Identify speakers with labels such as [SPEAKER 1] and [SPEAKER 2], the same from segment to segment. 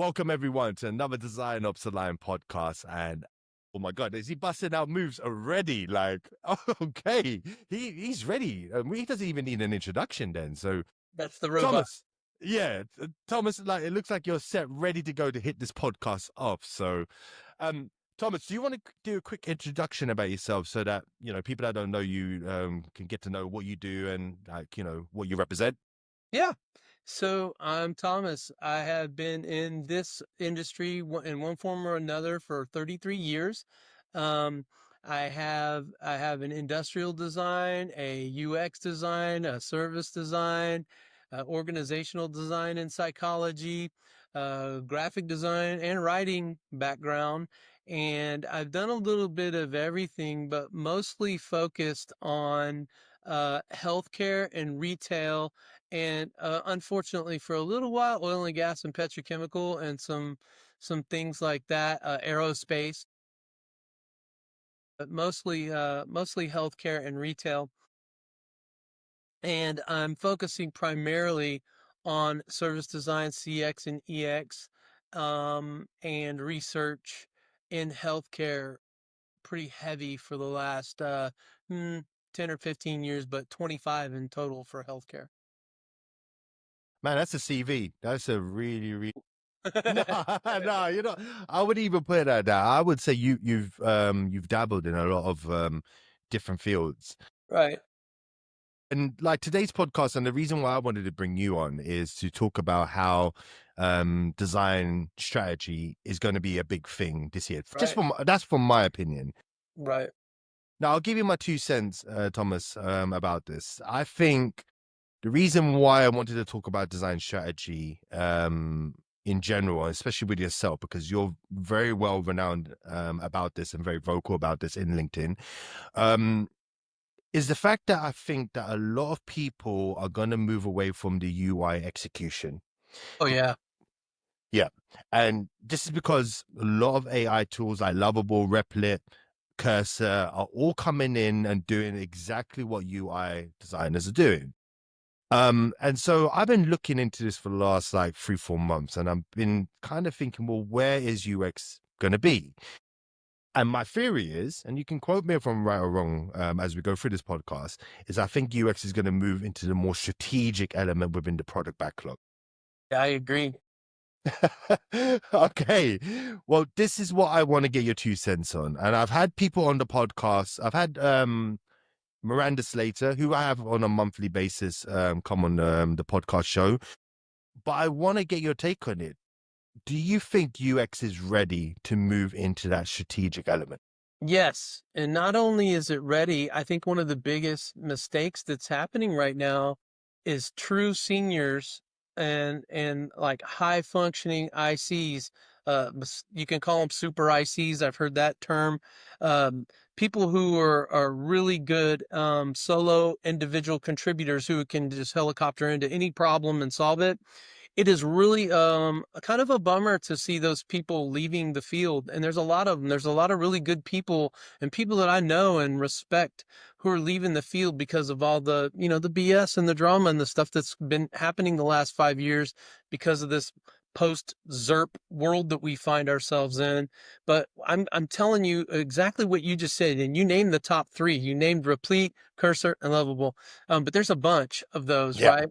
[SPEAKER 1] Welcome everyone to another Design Ops Line podcast. And oh my God, is he busting out moves already? Like, okay, he's ready. He doesn't even need an introduction then. So,
[SPEAKER 2] That's the robot.
[SPEAKER 1] Thomas, yeah, Thomas, like it looks like you're set, ready to go to hit this podcast off. So, Thomas, do you want to do a quick introduction about yourself so that people that don't know you can get to know what you do and what you represent?
[SPEAKER 2] Yeah. So I'm Thomas. I have been in this industry in one form or another for 33 years. Um, I have an industrial design, a UX design, a service design, organizational design and psychology, graphic design and writing background. And I've done a little bit of everything, but mostly focused on healthcare and retail, and unfortunately for a little while oil and gas and petrochemical and some things like that, aerospace, but mostly healthcare and retail. And I'm focusing primarily on service design, CX and EX, and research in healthcare, pretty heavy for the last 10 or 15 years, but 25 in total for healthcare.
[SPEAKER 1] Man, that's a CV. That's a really, really no, no, I would even put it at that. I would say you've dabbled in a lot of different fields.
[SPEAKER 2] Right.
[SPEAKER 1] And like today's podcast, and the reason why I wanted to bring you on is to talk about how design strategy is going to be a big thing this year.
[SPEAKER 2] Right.
[SPEAKER 1] That's from my opinion.
[SPEAKER 2] Right.
[SPEAKER 1] Now I'll give you my 2 cents, Thomas, about this. I think the reason why I wanted to talk about design strategy in general, especially with yourself, because you're very well renowned about this and very vocal about this in LinkedIn, is the fact that I think that a lot of people are going to move away from the UI execution.
[SPEAKER 2] Oh yeah.
[SPEAKER 1] Yeah. And this is because a lot of AI tools like Lovable, Replit, Cursor are all coming in and doing exactly what UI designers are doing. And so I've been looking into this for the last like 3-4 months, and I've been kind of thinking, well, where is UX going to be? And my theory is, and you can quote me if I'm right or wrong as we go through this podcast, is I think UX is going to move into the more strategic element within the product backlog.
[SPEAKER 2] Yeah, I agree.
[SPEAKER 1] Okay. Well, this is what I want to get your 2 cents on. And I've had people on the podcast. I've had Miranda Slater, who I have on a monthly basis, come on the podcast show. But I want to get your take on it. Do you think UX is ready to move into that strategic element?
[SPEAKER 2] Yes. And not only is it ready, I think one of the biggest mistakes that's happening right now is true seniors and like high functioning ICs. You can call them super ICs. I've heard that term. People who are really good solo individual contributors who can just helicopter into any problem and solve it. It is really kind of a bummer to see those people leaving the field. And there's a lot of them. There's a lot of really good people and people that I know and respect who are leaving the field because of all the, the BS and the drama and the stuff that's been happening the last 5 years because of this post-Zerp world that we find ourselves in. But I'm telling you exactly what you just said, and you named the top three. You named Replete, Cursor, and Lovable. But there's a bunch of those,
[SPEAKER 1] Yeah.
[SPEAKER 2] right?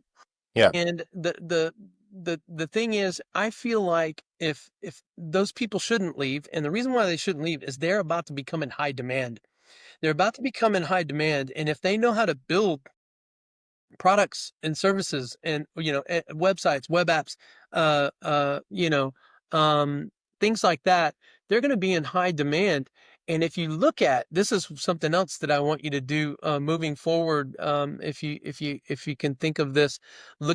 [SPEAKER 1] Yeah.
[SPEAKER 2] And the thing is, I feel like if those people shouldn't leave, and the reason why they shouldn't leave is they're about to become in high demand. They're about to become in high demand, and if they know how to build products and services and websites, web apps, things like that, they're going to be in high demand. And if you look at, this is something else that I want you to do moving forward. If you can think of this,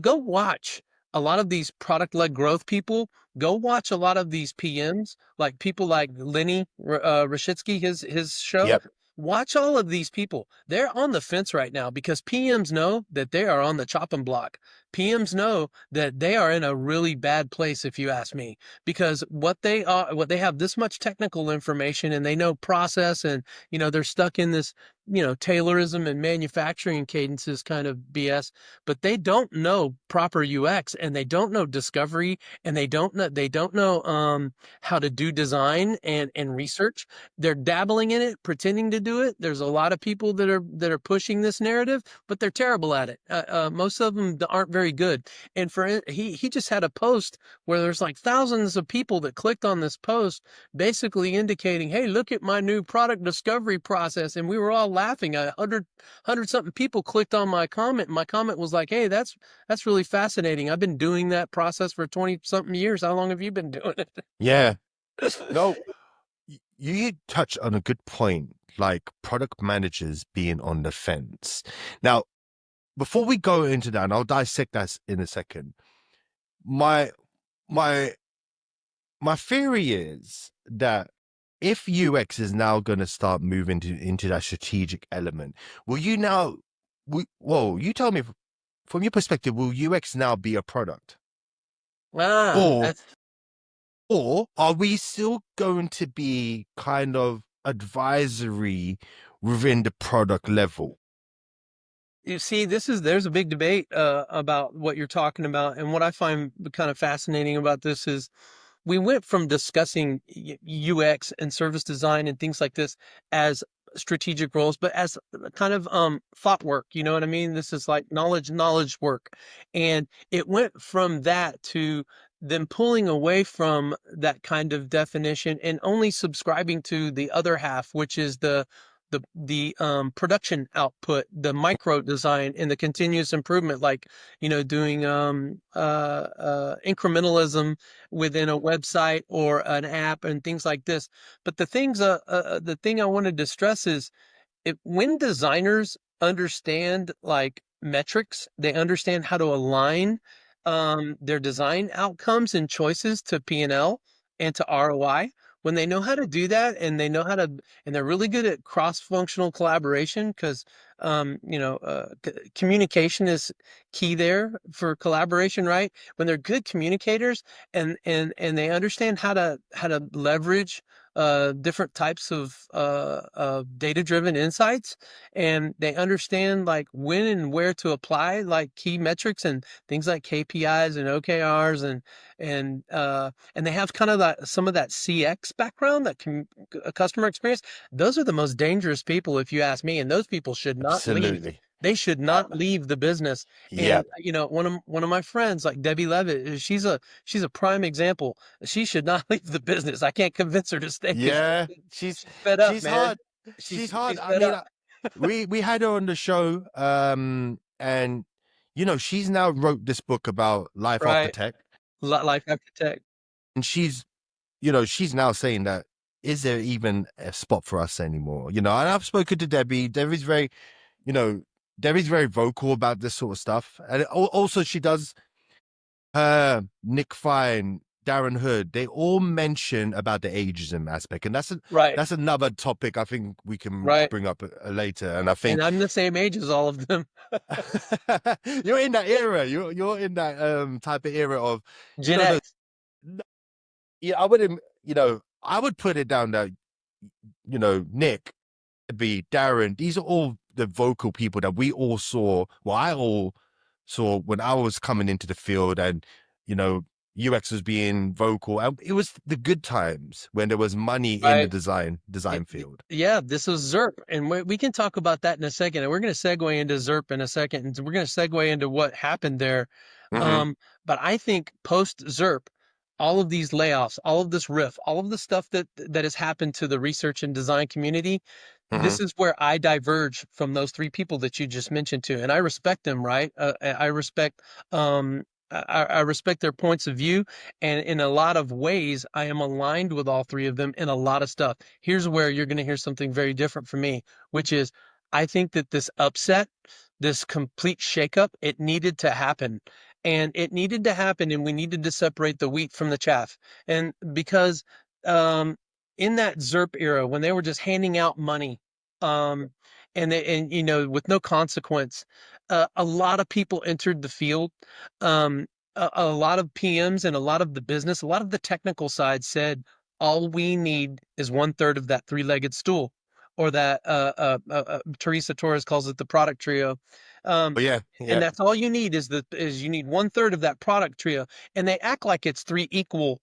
[SPEAKER 2] go watch a lot of these product-led growth people. Go watch a lot of these PMs, like people like Lenny Rashitsky, his show.
[SPEAKER 1] Yep.
[SPEAKER 2] Watch all of these people. They're on the fence right now because PMs know that they are on the chopping block. PMs know that they are in a really bad place, if you ask me, because what they have this much technical information and they know process, and they're stuck in this Taylorism and manufacturing cadences kind of BS, but they don't know proper UX, and they don't know discovery, and they don't know how to do design and research. They're dabbling in it, pretending to do it. There's a lot of people that are pushing this narrative, but they're terrible at it. Most of them aren't very good. And he just had a post where there's like thousands of people that clicked on this post, basically indicating, "Hey, look at my new product discovery process," and we were all laughing. 100 something people clicked on my comment. My comment was like, "Hey, that's really fascinating. I've been doing that process for 20 something years. How long have you been doing it?"
[SPEAKER 1] Yeah. No, you touch on a good point, like product managers being on the fence. Now, before we go into that, and I'll dissect that in a second, my my my theory is that if UX is now going to start moving into that strategic element, will you now, well, you tell me from your perspective, will UX now be a product?
[SPEAKER 2] Ah,
[SPEAKER 1] Or,
[SPEAKER 2] that's
[SPEAKER 1] or are we still going to be kind of advisory within the product level?
[SPEAKER 2] You see, there's a big debate about what you're talking about, and what I find kind of fascinating about this is we went from discussing UX and service design and things like this as strategic roles, but as kind of thought work. You know what I mean? This is like knowledge work, and it went from that to them pulling away from that kind of definition and only subscribing to the other half, which is the production output, the micro design, and the continuous improvement, like doing incrementalism within a website or an app and things like this. But the thing I wanted to stress is, when designers understand like metrics, they understand how to align their design outcomes and choices to P&L and to ROI. When they know how to do that, and they know how to, and they're really good at cross-functional collaboration, because communication is key there for collaboration, right? When they're good communicators, and they understand how to leverage different types of data-driven insights, and they understand like when and where to apply like key metrics and things like KPIs and OKRs, and they have kind of some of that CX background, that customer experience. Those are the most dangerous people, if you ask me, and those people should not leave.
[SPEAKER 1] Absolutely.
[SPEAKER 2] They should
[SPEAKER 1] Uh,
[SPEAKER 2] not leave the business.
[SPEAKER 1] yeah.
[SPEAKER 2] And one of my friends, like Debbie Levitt, she's a prime example. She should not leave the business. I can't convince her to stay because
[SPEAKER 1] Yeah.
[SPEAKER 2] she's fed up,
[SPEAKER 1] She's
[SPEAKER 2] man.
[SPEAKER 1] hard. She's hard.
[SPEAKER 2] She's
[SPEAKER 1] I
[SPEAKER 2] fed
[SPEAKER 1] mean,
[SPEAKER 2] up.
[SPEAKER 1] we had her on the show, and she's now wrote this book about life after
[SPEAKER 2] Right.
[SPEAKER 1] tech,
[SPEAKER 2] Life after tech.
[SPEAKER 1] and she's now saying that, is there even a spot for us anymore? And I've spoken to Debbie. You know, Debbie's very vocal about this sort of stuff, and also she does. Her, Nick Fine, Darren Hood, they all mention about the ageism aspect, and
[SPEAKER 2] Right.
[SPEAKER 1] that's another topic I think we can
[SPEAKER 2] Right.
[SPEAKER 1] bring up later. And I
[SPEAKER 2] And
[SPEAKER 1] think
[SPEAKER 2] I'm the same age as all of them.
[SPEAKER 1] you're in that era. You're in that type of era of
[SPEAKER 2] Gen
[SPEAKER 1] the
[SPEAKER 2] X.
[SPEAKER 1] yeah. I wouldn't. I would put it down that Nick, be Darren. These are all the vocal people that we all saw. Well, I all saw when I was coming into the field, and you know, UX was being vocal, and it was the good times when there was money in the
[SPEAKER 2] Right.
[SPEAKER 1] design
[SPEAKER 2] Y-
[SPEAKER 1] field.
[SPEAKER 2] Yeah, this was Zerp, and we can talk about that in a second. And we're going to segue into Zerp in a second, and we're going to segue into what happened there.
[SPEAKER 1] Mm-hmm.
[SPEAKER 2] Um, but I think post Zerp, all of these layoffs, all of this riff, all of the stuff that has happened to the research and design community,
[SPEAKER 1] Mm-hmm.
[SPEAKER 2] this is where I diverge from those three people that you just mentioned to, and I respect them, right? I respect I respect their points of view, and in a lot of ways, I am aligned with all three of them in a lot of stuff. Here's where you're going to hear something very different from me, which is, I think that this upset, this complete shakeup, it needed to happen. And it needed to happen, and we needed to separate the wheat from the chaff. And because um, in that ZERP era, when they were just handing out money, um, with no consequence, a lot of people entered the field. Um, a lot of PMs and a lot of the business, a lot of the technical side said, all we need is one third of that three-legged stool. or that Teresa Torres calls it the product trio. Um,
[SPEAKER 1] Oh yeah,
[SPEAKER 2] and
[SPEAKER 1] yeah.
[SPEAKER 2] that's all you need is you need one third of that product trio, and they act like it's three equal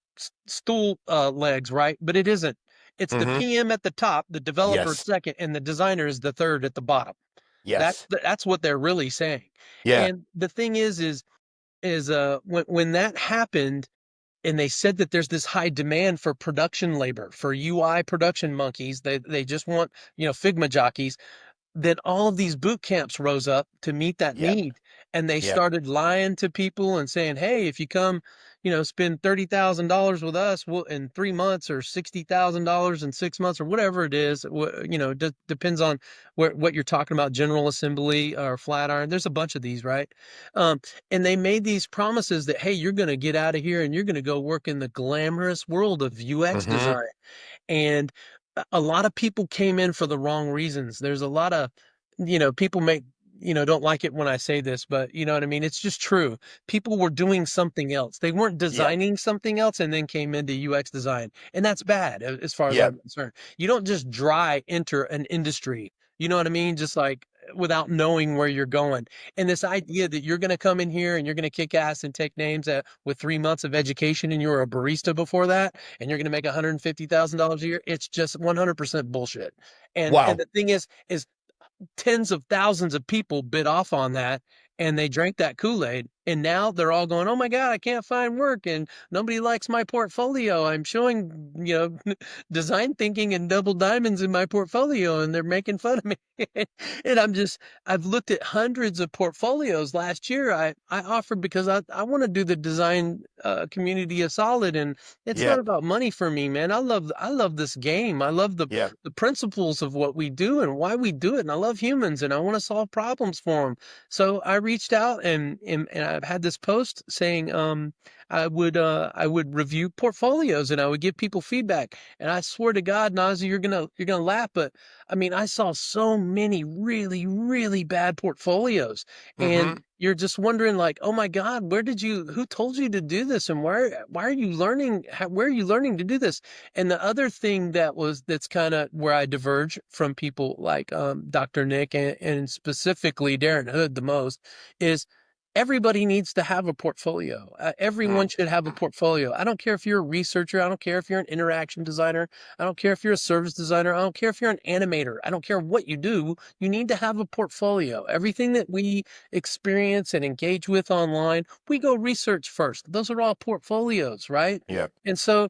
[SPEAKER 2] stool legs, right? But it isn't. It's the
[SPEAKER 1] Mm-hmm.
[SPEAKER 2] PM at the top, the developer
[SPEAKER 1] Yes.
[SPEAKER 2] second, and the designer is the third at the bottom.
[SPEAKER 1] Yes.
[SPEAKER 2] That's what they're really saying.
[SPEAKER 1] Yeah.
[SPEAKER 2] And the thing is when that happened, and they said that there's this high demand for production labor, for UI production monkeys. They just want, Figma jockeys. Then all of these boot camps rose up to meet that
[SPEAKER 1] Yep.
[SPEAKER 2] need, and they
[SPEAKER 1] Yep.
[SPEAKER 2] started lying to people and saying, hey, if you come, spend $30,000 with us, in 3 months, or $60,000 in 6 months, or whatever it is, depends on what you're talking about, General Assembly or Flatiron. There's a bunch of these, right? um, and they made these promises that, hey, you're going to get out of here and you're going to go work in the glamorous world of UX
[SPEAKER 1] Mm-hmm.
[SPEAKER 2] design. And a lot of people came in for the wrong reasons. There's a lot of, people make, don't like it when I say this, but you know what I mean? It's just true. People were doing something else. They weren't
[SPEAKER 1] Yep.
[SPEAKER 2] designing something else and then came into UX design. And that's bad as far as
[SPEAKER 1] Yep.
[SPEAKER 2] I'm concerned. You don't just dry enter an industry. You know what I mean? Just like without knowing where you're going. And this idea that you're going to come in here and you're going to kick ass and take names with 3 months of education and you were a barista before that, and you're going to make $150,000 a year. It's just 100% bullshit. And
[SPEAKER 1] Wow.
[SPEAKER 2] the thing is tens of thousands of people bit off on that, and they drank that Kool-Aid, and now they're all going, oh my God, I can't find work and nobody likes my portfolio. I'm showing, design thinking and double diamonds in my portfolio, and they're making fun of me. And I've looked at hundreds of portfolios last year. I offered because I want to do the design community a solid, and it's not
[SPEAKER 1] Yep.
[SPEAKER 2] about money for me, man. I love this game. I love
[SPEAKER 1] Yep.
[SPEAKER 2] the principles of what we do and why we do it. And I love humans and I want to solve problems for them. So I reached out, and I've had this post saying, I would review portfolios and I would give people feedback. And I swear to God, Nazi, you're gonna laugh, but I mean, I saw so many really, really bad portfolios,
[SPEAKER 1] Mm-hmm.
[SPEAKER 2] and you're just wondering, like, oh my God, who told you to do this, and why are you learning? Where are you learning to do this? And the other thing that's kind of where I diverge from people like Dr. Nick, and specifically Darren Hood the most, is everybody needs to have a portfolio.
[SPEAKER 1] Mm.
[SPEAKER 2] Everyone should have a portfolio. I don't care if you're a researcher. I don't care if you're an interaction designer. I don't care if you're a service designer. I don't care if you're an animator. I don't care what you do. You need to have a portfolio. Everything that we experience and engage with online, we go research first. Those are all portfolios, right?
[SPEAKER 1] Yep.
[SPEAKER 2] And so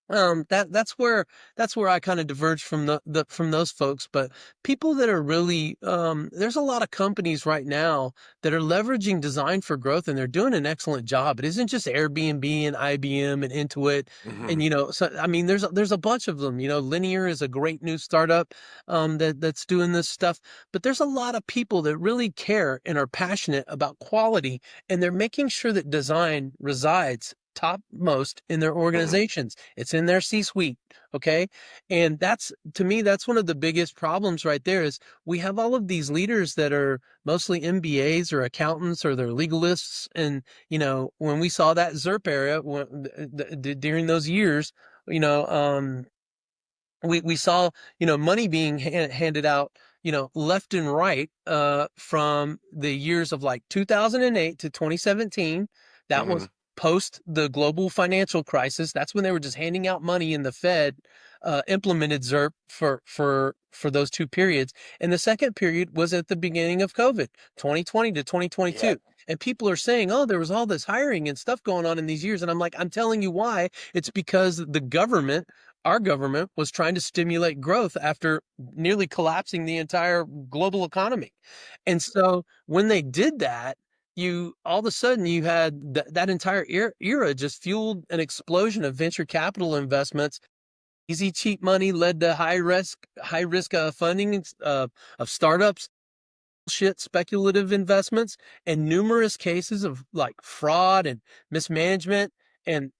[SPEAKER 2] that's where I kind of diverge from from those folks. But people that are really there's a lot of companies right now that are leveraging design for growth, and they're doing an excellent job. It isn't just Airbnb and IBM and Intuit,
[SPEAKER 1] Mm-hmm.
[SPEAKER 2] and so I mean there's a bunch of them. Linear is a great new startup that's doing this stuff. But there's a lot of people that really care and are passionate about quality, and they're making sure that design resides topmost in their
[SPEAKER 1] Mm-hmm.
[SPEAKER 2] organizations. It's in their C-suite. Okay. And to me, that's one of the biggest problems right there is we have all of these leaders that are mostly MBAs or accountants or they're legalists. And, when we saw that ZERP era during those years, you know, um, we saw money being handed out left and right from the years of like 2008 to 2017. That
[SPEAKER 1] Mm-hmm.
[SPEAKER 2] was post the global financial crisis. That's when they were just handing out money, and the Fed implemented ZERP for those two periods. And the second period was at the beginning of COVID, 2020 to 2022.
[SPEAKER 1] Yep.
[SPEAKER 2] And people are saying, oh, there was all this hiring and stuff going on in these years. And I'm like, I'm telling you why. It's because our government was trying to stimulate growth after nearly collapsing the entire global economy. And so when they did that, you all of a sudden you had that entire era just fueled an explosion of venture capital investments. Easy, cheap money led to high risk funding of startups, shit speculative investments, and numerous cases of like fraud and mismanagement and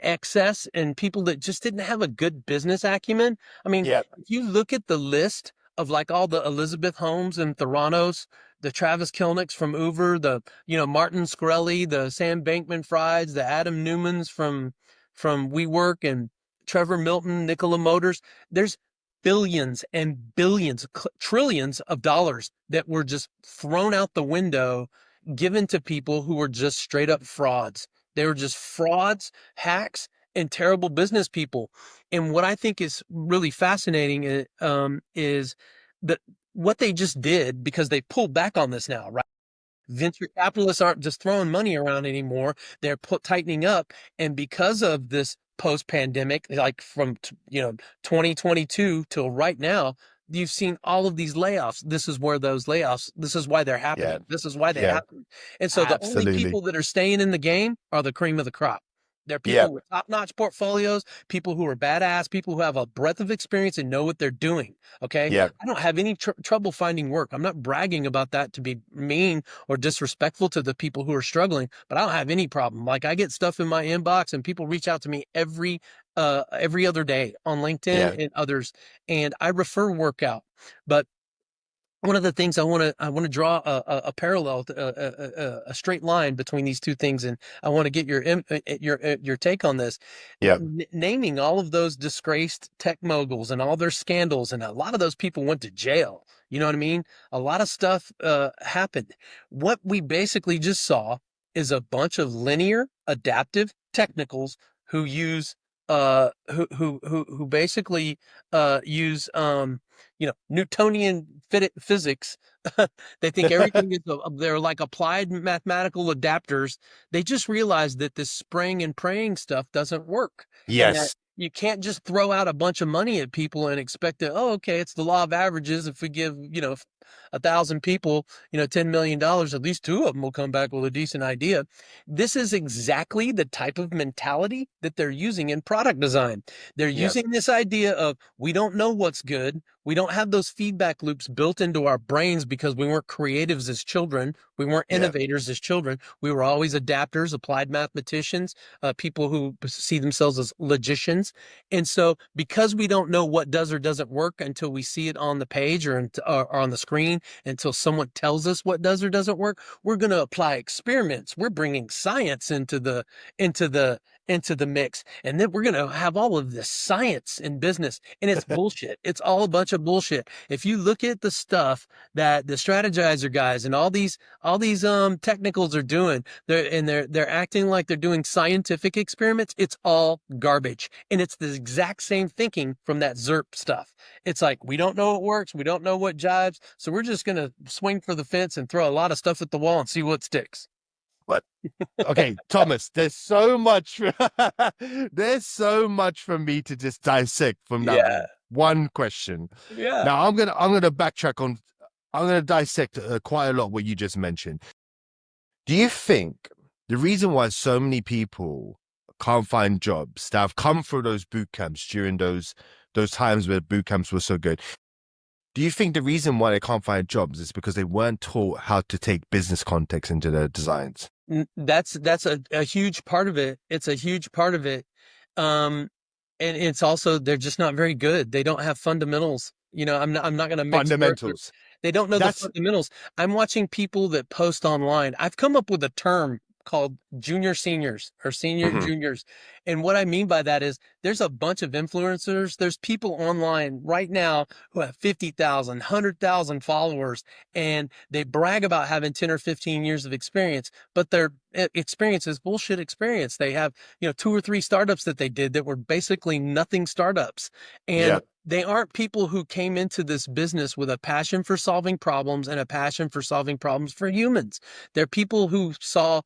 [SPEAKER 2] excess, and people that just didn't have a good business acumen. I mean,
[SPEAKER 1] Yep.
[SPEAKER 2] if you look at the list of like all the Elizabeth Holmes and Theranos, the Travis Kalanick's from Uber, the Martin Shkreli, the Sam Bankman-Frieds, the Adam Newmans from WeWork, and Trevor Milton, Nikola Motors. There's billions and billions, trillions of dollars that were just thrown out the window, given to people who were just straight up frauds. They were just frauds, hacks, and terrible business people. And what I think is really fascinating is that what they just did, because they pulled back on this now, right? Venture capitalists aren't just throwing money around anymore. They're tightening up. And because of this post-pandemic, like from 2022 till right now, you've seen all of these layoffs. This is where those layoffs, this is why they're
[SPEAKER 1] Yeah.
[SPEAKER 2] happening. This is why they
[SPEAKER 1] Yeah.
[SPEAKER 2] happen. And so the only
[SPEAKER 1] Absolutely.
[SPEAKER 2] people that are staying in the game are the cream of the crop. They're
[SPEAKER 1] Yeah.
[SPEAKER 2] people with top-notch portfolios, people who are badass, people who have a breadth of experience and know what they're doing. Okay.
[SPEAKER 1] Yeah.
[SPEAKER 2] I don't have any trouble finding work. I'm not bragging about that to be mean or disrespectful to the people who are struggling, but I don't have any problem. Like, I get stuff in my inbox and people reach out to me every other day on LinkedIn
[SPEAKER 1] Yeah.
[SPEAKER 2] and others, and I refer work out. But one of the things I want to draw a parallel, a straight line between these two things, and I want to get your take on this.
[SPEAKER 1] Yeah.
[SPEAKER 2] Naming all of those disgraced tech moguls and all their scandals, and a lot of those people went to jail. You know what I mean? A lot of stuff happened. What we basically just saw is a bunch of linear, adaptive technicals who use who basically use Newtonian physics. They think everything is, they're like applied mathematical adapters. They just realized that this spraying and praying stuff doesn't work, and that
[SPEAKER 1] Yes.
[SPEAKER 2] you can't just throw out a bunch of money at people and expect that, oh, okay, it's the law of averages. If we give, 1,000 people, $10 million, at least two of them will come back with a decent idea. This is exactly the type of mentality that they're using in product design. They're
[SPEAKER 1] Yeah.
[SPEAKER 2] using this idea of, we don't know what's good. We don't have those feedback loops built into our brains because we weren't creatives as children. We weren't
[SPEAKER 1] Yeah.
[SPEAKER 2] innovators as children. We were always adapters, applied mathematicians, people who see themselves as logicians. And so because we don't know what does or doesn't work until we see it on the page or on the screen, until someone tells us what does or doesn't work, we're going to apply experiments. We're bringing science into the mix. And then we're going to have all of this science in business, and it's bullshit. It's all a bunch of bullshit. If you look at the stuff that the strategizer guys and all these technicals are doing, they're acting like they're doing scientific experiments. It's all garbage. And it's the exact same thinking from that Zerp stuff. It's like, we don't know what works. We don't know what jives. So we're just going to swing for the fence and throw a lot of stuff at the wall and see what sticks.
[SPEAKER 1] What? Okay, Thomas, there's so much there's so much for me to just dissect from that
[SPEAKER 2] Yeah.
[SPEAKER 1] one question.
[SPEAKER 2] Yeah.
[SPEAKER 1] Now I'm gonna backtrack on. I'm gonna dissect quite a lot what you just mentioned. Do you think the reason why so many people can't find jobs that have come through those boot camps during those times where boot camps were so good? Do you think the reason why they can't find jobs is because they weren't taught how to take business context into their designs?
[SPEAKER 2] That's a huge part of it. It's a huge part of it. And it's also, they're just not very good. They don't have fundamentals. I'm not going to mix
[SPEAKER 1] Fundamentals.
[SPEAKER 2] They don't know the
[SPEAKER 1] That's
[SPEAKER 2] fundamentals. I'm watching people that post online. I've come up with a term called junior seniors or senior
[SPEAKER 1] Mhm.
[SPEAKER 2] juniors. And what I mean by that is, there's a bunch of influencers. There's people online right now who have 50,000, 100,000 followers, and they brag about having 10 or 15 years of experience, but their experience is bullshit experience. They have, 2 or 3 startups that they did that were basically nothing startups.
[SPEAKER 1] yeah.
[SPEAKER 2] And they aren't people who came into this business with a passion for solving problems and a passion for solving problems for humans. They're people who saw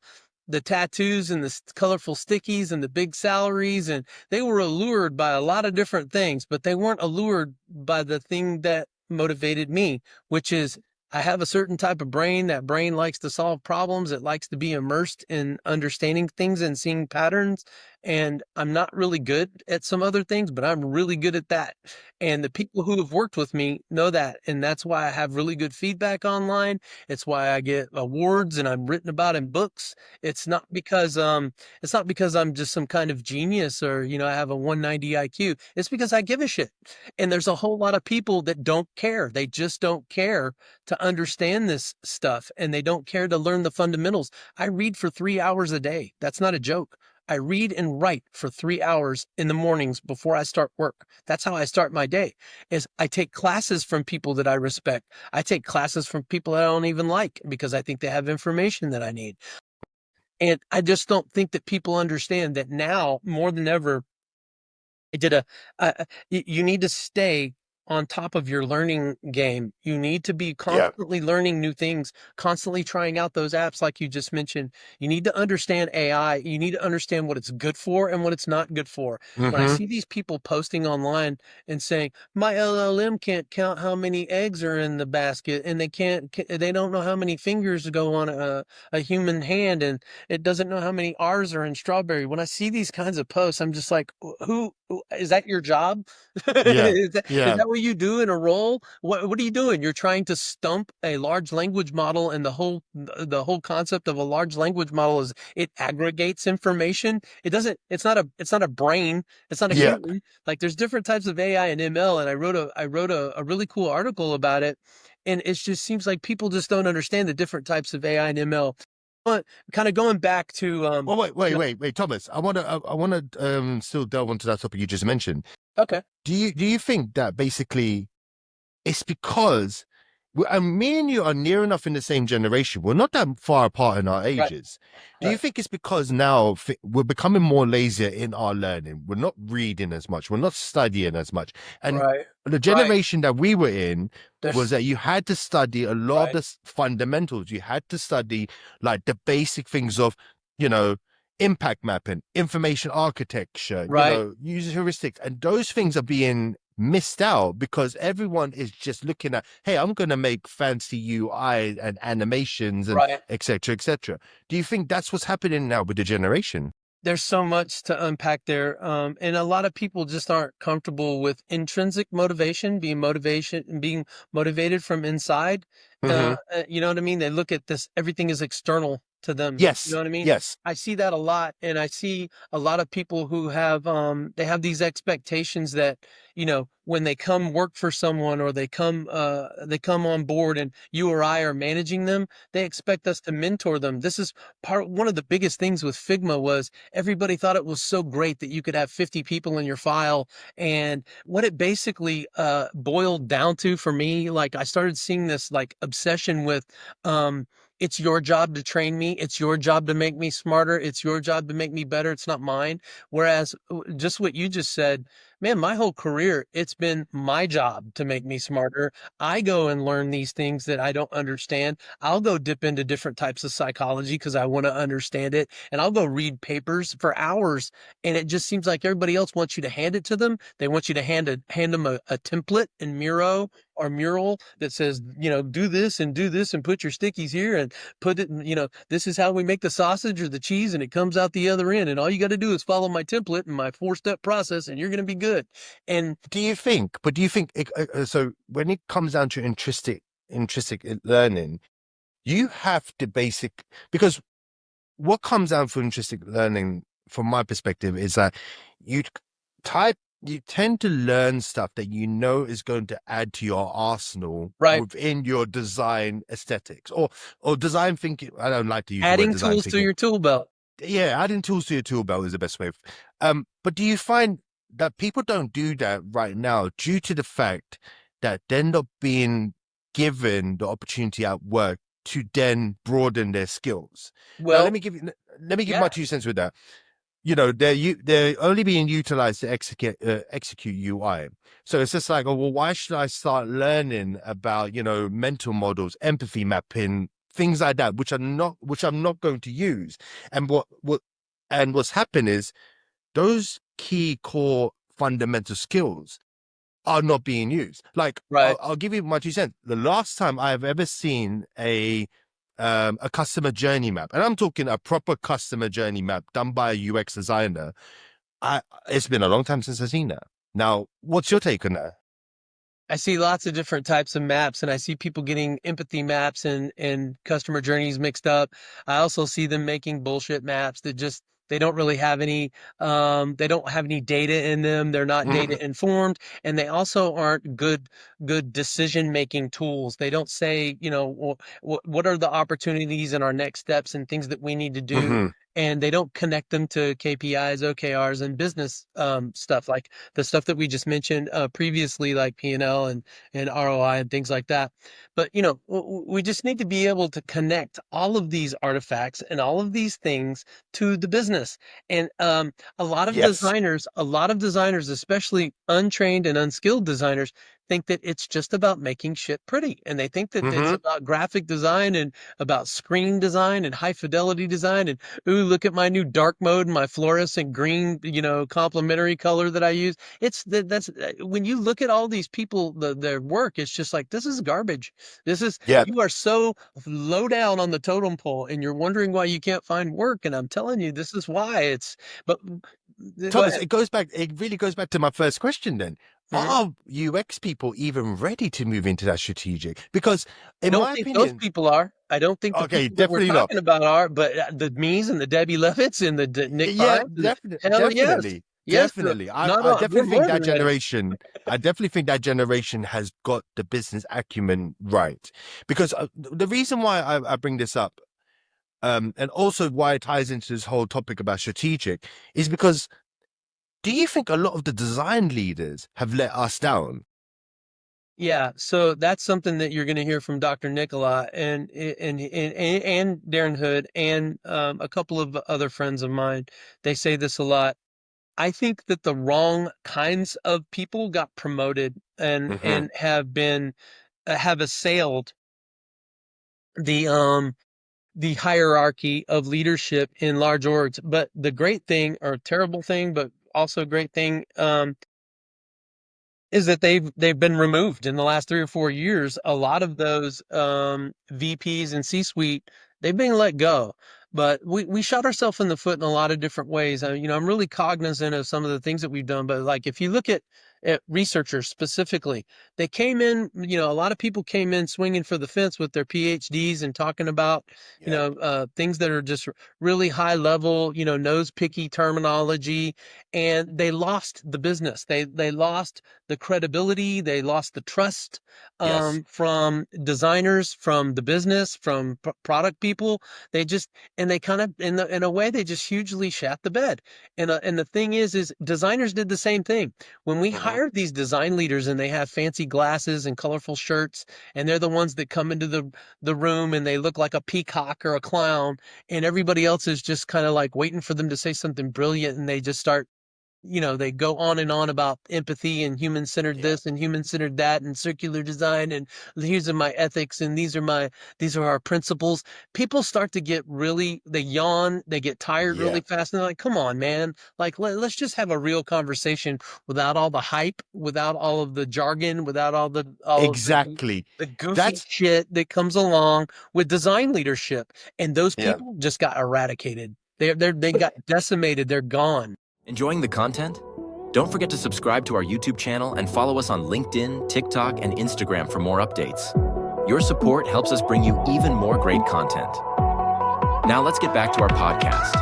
[SPEAKER 2] the tattoos and the colorful stickies and the big salaries, and they were allured by a lot of different things, but they weren't allured by the thing that motivated me, which is, I have a certain type of brain. That brain likes to solve problems. It likes to be immersed in understanding things and seeing patterns. And I'm not really good at some other things, but I'm really good at that. And the people who have worked with me know that. And that's why I have really good feedback online. It's why I get awards and I'm written about in books. It's not because I'm just some kind of genius or, I have a 190 IQ. It's because I give a shit. And there's a whole lot of people that don't care. They just don't care to understand this stuff, and they don't care to learn the fundamentals. I read for 3 hours a day. That's not a joke. I read and write for 3 hours in the mornings before I start work. That's how I start my day. Is I take classes from people that I respect. I take classes from people I don't even like because I think they have information that I need. And I just don't think that people understand that now more than ever, I did you need to stay on top of your learning game. You need to be
[SPEAKER 1] Yeah.
[SPEAKER 2] constantly learning new things, constantly trying out those apps like you just mentioned. You need to understand AI. You need to understand what it's good for and what it's not good for. When I
[SPEAKER 1] Mm-hmm.
[SPEAKER 2] see these people posting online and saying, my LLM can't count how many eggs are in the basket and they don't know how many fingers go on a human hand and it doesn't know how many R's are in strawberry. When I see these kinds of posts, I'm just like, who is that your job?
[SPEAKER 1] Yeah.
[SPEAKER 2] Is
[SPEAKER 1] Yeah.
[SPEAKER 2] that what you do in a role? What are you doing? You're trying to stump a large language model, and the whole concept of a large language model is it aggregates information. It doesn't. It's not a brain. It's not a
[SPEAKER 1] Yeah.
[SPEAKER 2] human. Like there's different types of AI and ML, and I wrote a really cool article about it, and it just seems like people just don't understand the different types of AI and ML. But kind of going back to
[SPEAKER 1] Well, wait, wait,
[SPEAKER 2] you know,
[SPEAKER 1] wait, wait, Thomas. I wanna still delve into that topic you just mentioned.
[SPEAKER 2] okay,
[SPEAKER 1] Do you think that basically it's because me and you are near enough in the same generation. We're not that far apart in our
[SPEAKER 2] right,
[SPEAKER 1] ages. Do you
[SPEAKER 2] right,
[SPEAKER 1] think it's because now we're becoming more lazier in our learning? We're not reading as much. We're not studying as much. And
[SPEAKER 2] right,
[SPEAKER 1] the
[SPEAKER 2] right.
[SPEAKER 1] generation that we were in was
[SPEAKER 2] There's
[SPEAKER 1] that you had to study a lot of
[SPEAKER 2] right,
[SPEAKER 1] the fundamentals. You had to study like the basic things of, you know, impact mapping, information architecture,
[SPEAKER 2] right.
[SPEAKER 1] user heuristics. And those things are being missed out because everyone is just looking at, hey, I'm going to make fancy UI and animations and
[SPEAKER 2] Right.
[SPEAKER 1] etc. etc. Do you think that's what's happening now with the generation?
[SPEAKER 2] There's so much to unpack there. And a lot of people just aren't comfortable with intrinsic motivation, being motivated from inside.
[SPEAKER 1] Mm-hmm.
[SPEAKER 2] You know what I mean? They look at this, everything is external to them. You know
[SPEAKER 1] Yes.
[SPEAKER 2] what I mean?
[SPEAKER 1] Yes.
[SPEAKER 2] I see that a lot. And I see a lot of people who they have these expectations that, when they come work for someone or they come on board and you or I are managing them, they expect us to mentor them. This is one of the biggest things with Figma was everybody thought it was so great that you could have 50 people in your file. And what it basically boiled down to for me, like I started seeing this like obsession with it's your job to train me. It's your job to make me smarter. It's your job to make me better. It's not mine. Whereas just what you just said, man, my whole career, it's been my job to make me smarter. I go and learn these things that I don't understand. I'll go dip into different types of psychology because I want to understand it. And I'll go read papers for hours. And it just seems like everybody else wants you to hand it to them. They want you to hand them a template in Miro or mural that says, do this and put your stickies here and put it in, this is how we make the sausage or the cheese and it comes out the other end. And all you got to do is follow my template and my 4-step process and you're going to be good. And
[SPEAKER 1] Do you think so when it comes down to intrinsic learning, you have to because what comes down for intrinsic learning from my perspective is that you type you tend to learn stuff that you know is going to add to your arsenal
[SPEAKER 2] right.
[SPEAKER 1] within your design aesthetics or design thinking. I don't like to use the word
[SPEAKER 2] Adding
[SPEAKER 1] design
[SPEAKER 2] tools to
[SPEAKER 1] thinking.
[SPEAKER 2] your tool belt.
[SPEAKER 1] Yeah, adding tools to your tool belt is the best way. But do you find that people don't do that right now due to the fact that they're not being given the opportunity at work to then broaden their skills? Now, let
[SPEAKER 2] Well,
[SPEAKER 1] me give my
[SPEAKER 2] yeah,
[SPEAKER 1] 2 cents with that. They're only being utilized to execute UI. So it's just like, oh well, why should I start learning about mental models, empathy mapping, things like that, which I'm not going to use. And what's happened is those key core fundamental skills are not being used. Like
[SPEAKER 2] right.
[SPEAKER 1] I'll give you my 2 cents. The last time I have ever seen a customer journey map, and I'm talking a proper customer journey map done by a UX designer. It's been a long time since I've seen that. Now, what's your take on that?
[SPEAKER 2] I see lots of different types of maps and I see people getting empathy maps and customer journeys mixed up. I also see them making bullshit maps that just they don't really have any they don't have any data in them. They're not
[SPEAKER 1] Mhm.
[SPEAKER 2] data informed and they also aren't good decision making tools. They don't say, what are the opportunities and our next steps and things that we need to do.
[SPEAKER 1] Mhm.
[SPEAKER 2] and they don't connect them to KPIs, OKRs, and business stuff like the stuff that we just mentioned previously, like P&L and ROI and things like that. But we just need to be able to connect all of these artifacts and all of these things to the business. And
[SPEAKER 1] Yes.
[SPEAKER 2] a lot of designers, especially untrained and unskilled designers, think that it's just about making shit pretty. And they think that it's
[SPEAKER 1] Mm-hmm.
[SPEAKER 2] about graphic design and about screen design and high fidelity design. And, ooh, look at my new dark mode and my fluorescent green, complementary color that I use. That's when you look at all these people, their work, it's just like, this is garbage.
[SPEAKER 1] Yeah.
[SPEAKER 2] You are so low down on the totem pole and you're wondering why you can't find work. And I'm telling you, this is why but go
[SPEAKER 1] Thomas,
[SPEAKER 2] ahead.
[SPEAKER 1] it really goes back to my first question then.
[SPEAKER 2] Mhm.
[SPEAKER 1] Are UX people even ready to move into that strategic? Because
[SPEAKER 2] I
[SPEAKER 1] in
[SPEAKER 2] don't
[SPEAKER 1] my
[SPEAKER 2] think those
[SPEAKER 1] opinion,
[SPEAKER 2] people are. I don't think the
[SPEAKER 1] okay,
[SPEAKER 2] people that we're
[SPEAKER 1] definitely not.
[SPEAKER 2] talking about are, but the me's and the Debbie Levitts and the Nick
[SPEAKER 1] Yeah,
[SPEAKER 2] Pines, and hell yes,
[SPEAKER 1] definitely,
[SPEAKER 2] yes,
[SPEAKER 1] definitely.
[SPEAKER 2] not
[SPEAKER 1] I
[SPEAKER 2] we're
[SPEAKER 1] definitely think
[SPEAKER 2] more
[SPEAKER 1] that
[SPEAKER 2] than ready.
[SPEAKER 1] generation. I definitely think that generation has got the business acumen right. Because the reason why I bring this up, and also why it ties into this whole topic about strategic, is because do you think a lot of the design leaders have let us down?
[SPEAKER 2] Yeah, so that's something that you're going to hear from Dr. Nicola and Darren Hood and a couple of other friends of mine. They say this a lot. I think that the wrong kinds of people got promoted
[SPEAKER 1] Hmm.
[SPEAKER 2] and have assailed the the hierarchy of leadership in large orgs. But the great thing, or terrible thing, but also a great thing, is that they've been removed in the last 3 or 4 years. A lot of those VPs and C-suite, they've been let go. But we shot ourselves in the foot in a lot of different ways. I'm really cognizant of some of the things that we've done. But like if you look at researchers specifically, they came in. A lot of people came in swinging for the fence with their PhDs and talking about
[SPEAKER 1] Yeah.
[SPEAKER 2] things that are just really high level, nose picky terminology, and they lost the business. They lost the credibility, they lost the trust
[SPEAKER 1] Yes.
[SPEAKER 2] from designers, from the business, from product people. They just and they kind of in a way they just hugely shat the bed. And the thing is designers did the same thing. When we
[SPEAKER 1] Hmm.
[SPEAKER 2] hired these design leaders and they have fancy glasses and colorful shirts, and they're the ones that come into the room and they look like a peacock or a clown, and everybody else is just kind of like waiting for them to say something brilliant, and they just start, they go on and on about empathy and human centered
[SPEAKER 1] Yeah.
[SPEAKER 2] this and human centered that and circular design, and these are my ethics and these are our principles. People start to get really, they yawn, they get tired
[SPEAKER 1] Yeah.
[SPEAKER 2] really fast, and they're like, come on, man. Like, let's just have a real conversation without all the hype, without all of the jargon, without all of
[SPEAKER 1] Exactly.
[SPEAKER 2] the goofy
[SPEAKER 1] That's
[SPEAKER 2] shit that comes along with design leadership. And those
[SPEAKER 1] yeah.
[SPEAKER 2] people just got eradicated. They got decimated. They're gone.
[SPEAKER 3] Enjoying the content? Don't forget to subscribe to our YouTube channel and follow us on LinkedIn, TikTok, and Instagram for more updates. Your support helps us bring you even more great content. Now let's get back to our podcast.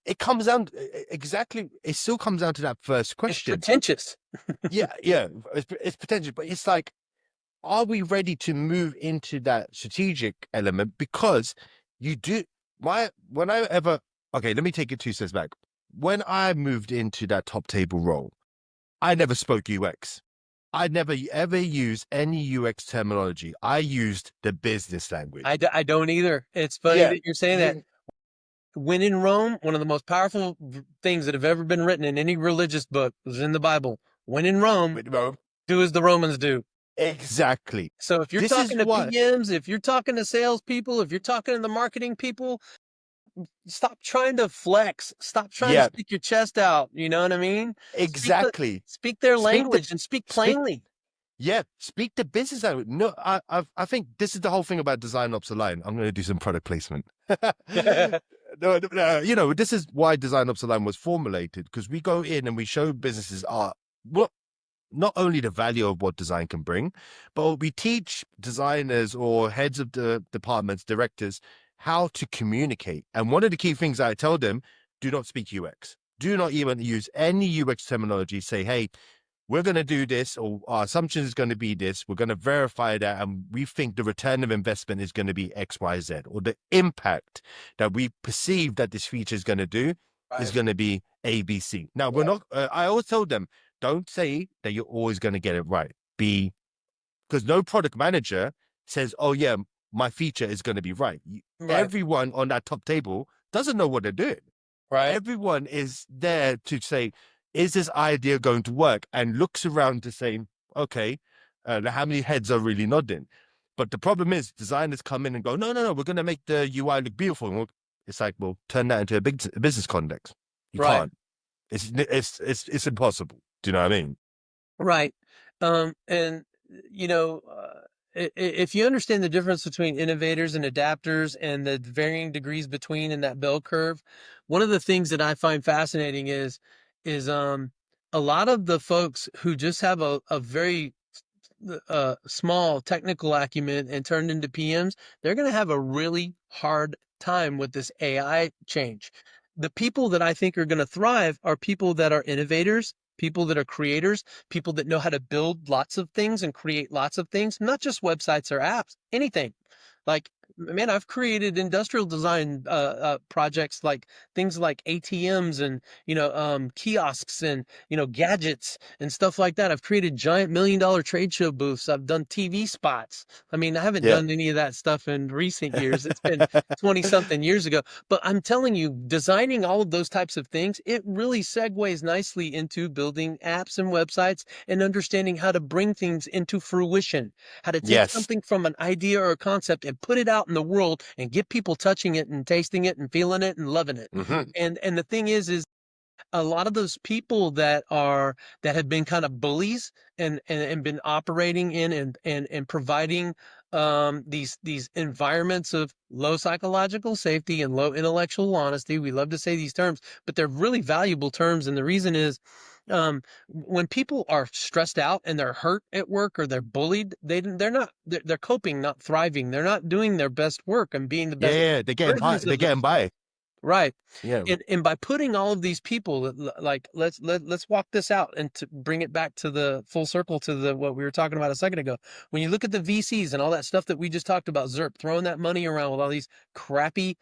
[SPEAKER 1] It comes down exactly. It still comes down to that first
[SPEAKER 2] It's
[SPEAKER 1] question.
[SPEAKER 2] pretentious.
[SPEAKER 1] Yeah, yeah. It's potential, but it's like, are we ready to move into that strategic element? Because you do. When I ever okay, let me take it 2 steps back. When I moved into that top table role, I never spoke UX. I never ever used any UX terminology. I used the business language.
[SPEAKER 2] I don't either. It's funny
[SPEAKER 1] Yeah,
[SPEAKER 2] that you're saying that.
[SPEAKER 1] you,
[SPEAKER 2] When in Rome, one of the most powerful things that have ever been written in any religious book was in the Bible. When in Rome,
[SPEAKER 1] well,
[SPEAKER 2] do as the Romans do.
[SPEAKER 1] exactly.
[SPEAKER 2] So if you're
[SPEAKER 1] This is
[SPEAKER 2] talking to
[SPEAKER 1] what.
[SPEAKER 2] PMs, if you're talking to salespeople, if you're talking to the marketing people, stop trying to flex. Stop trying to
[SPEAKER 1] Yeah,
[SPEAKER 2] stick your chest out. You know what I mean?
[SPEAKER 1] exactly.
[SPEAKER 2] Speak their
[SPEAKER 1] Speak the
[SPEAKER 2] language and speak
[SPEAKER 1] speak.
[SPEAKER 2] plainly.
[SPEAKER 1] Yeah, speak the business language. No, I think this is the whole thing about Design Ops Align. I'm going to do some product placement. No, this is why Design Ops Align was formulated, because we go in and we show businesses are what not only the value of what design can bring, but we teach designers or heads of the departments, directors, how to communicate. And one of the key things I tell them: do not speak UX. Do not even use any UX terminology. Say, hey, we're going to do this, or our assumption is going to be this. We're going to verify that, and we think the return of investment is going to be X, Y, Z, or the impact that we perceive that this feature is going to do is going to be A, B, C. Now, we're not. I always tell them, don't say that you're always going to get it right. Because no product manager says, "Oh yeah, my feature is going to be right." Everyone on that top table doesn't know what they're doing.
[SPEAKER 2] Right.
[SPEAKER 1] Everyone is there to say, is this idea going to work? And looks around to say, okay, how many heads are really nodding? But the problem is designers come in and go, no, we're going to make the UI look beautiful. It's like, well, turn that into a business context. You can't. It's impossible. Do you know what I mean?
[SPEAKER 2] Right. And if you understand the difference between innovators and adapters and the varying degrees between in that bell curve, one of the things that I find fascinating is a lot of the folks who just have a very small technical acumen and turned into PMs, they're going to have a really hard time with this AI change. The people that I think are going to thrive are people that are innovators, people that are creators, people that know how to build lots of things and create lots of things, not just websites or apps, anything. Like, man, I've created industrial design projects, like things like ATMs and, kiosks and, gadgets and stuff like that. I've created giant $1 million trade show booths. I've done TV spots. I mean, I haven't done any of that stuff in recent years. It's been 20 something years ago, but I'm telling you, designing all of those types of things, it really segues nicely into building apps and websites and understanding how to bring things into fruition, how to take something from an idea or a concept and put it out in the world and get people touching it and tasting it and feeling it and loving it. And the thing is a lot of those people that have been kind of bullies and been operating in and providing these environments of low psychological safety and low intellectual honesty. We love to say these terms, but they're really valuable terms. And the reason is when people are stressed out and they're hurt at work or they're bullied, they're coping, not thriving. They're not doing their best work and being the best.
[SPEAKER 1] They're getting by.
[SPEAKER 2] Right.
[SPEAKER 1] Yeah.
[SPEAKER 2] And by putting all of these people, like, let's walk this out and to bring it back to the full circle to what we were talking about a second ago. When you look at the VCs and all that stuff that we just talked about, Zerp, throwing that money around with all these crappy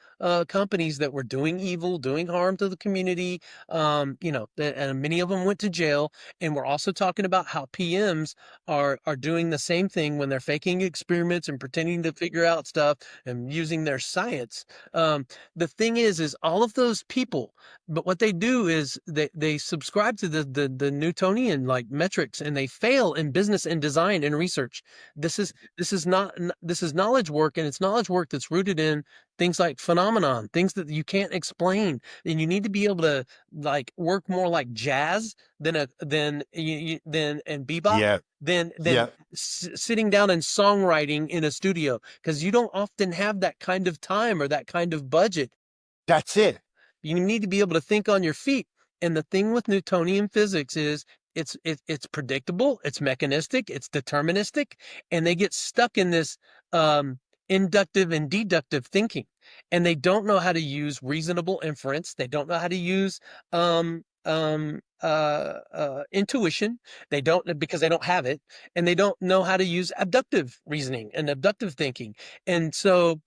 [SPEAKER 2] companies that were doing evil, doing harm to the community, and many of them went to jail. And we're also talking about how PMs are doing the same thing when they're faking experiments and pretending to figure out stuff and using their science. The thing is all of those people, but what they do is they subscribe to the Newtonian like metrics, and they fail in business and design and research. This is knowledge work, and it's knowledge work that's rooted in things like phenomenon, things that you can't explain, and you need to be able to like work more like jazz than bebop. Than sitting down and songwriting in a studio, because you don't often have that kind of time or that kind of budget.
[SPEAKER 1] That's it.
[SPEAKER 2] You need to be able to think on your feet. And the thing with Newtonian physics is it's predictable, it's mechanistic, it's deterministic, and they get stuck in this inductive and deductive thinking. And they don't know how to use reasonable inference. They don't know how to use intuition. They don't, because they don't have it, and they don't know how to use abductive reasoning and abductive thinking. And so,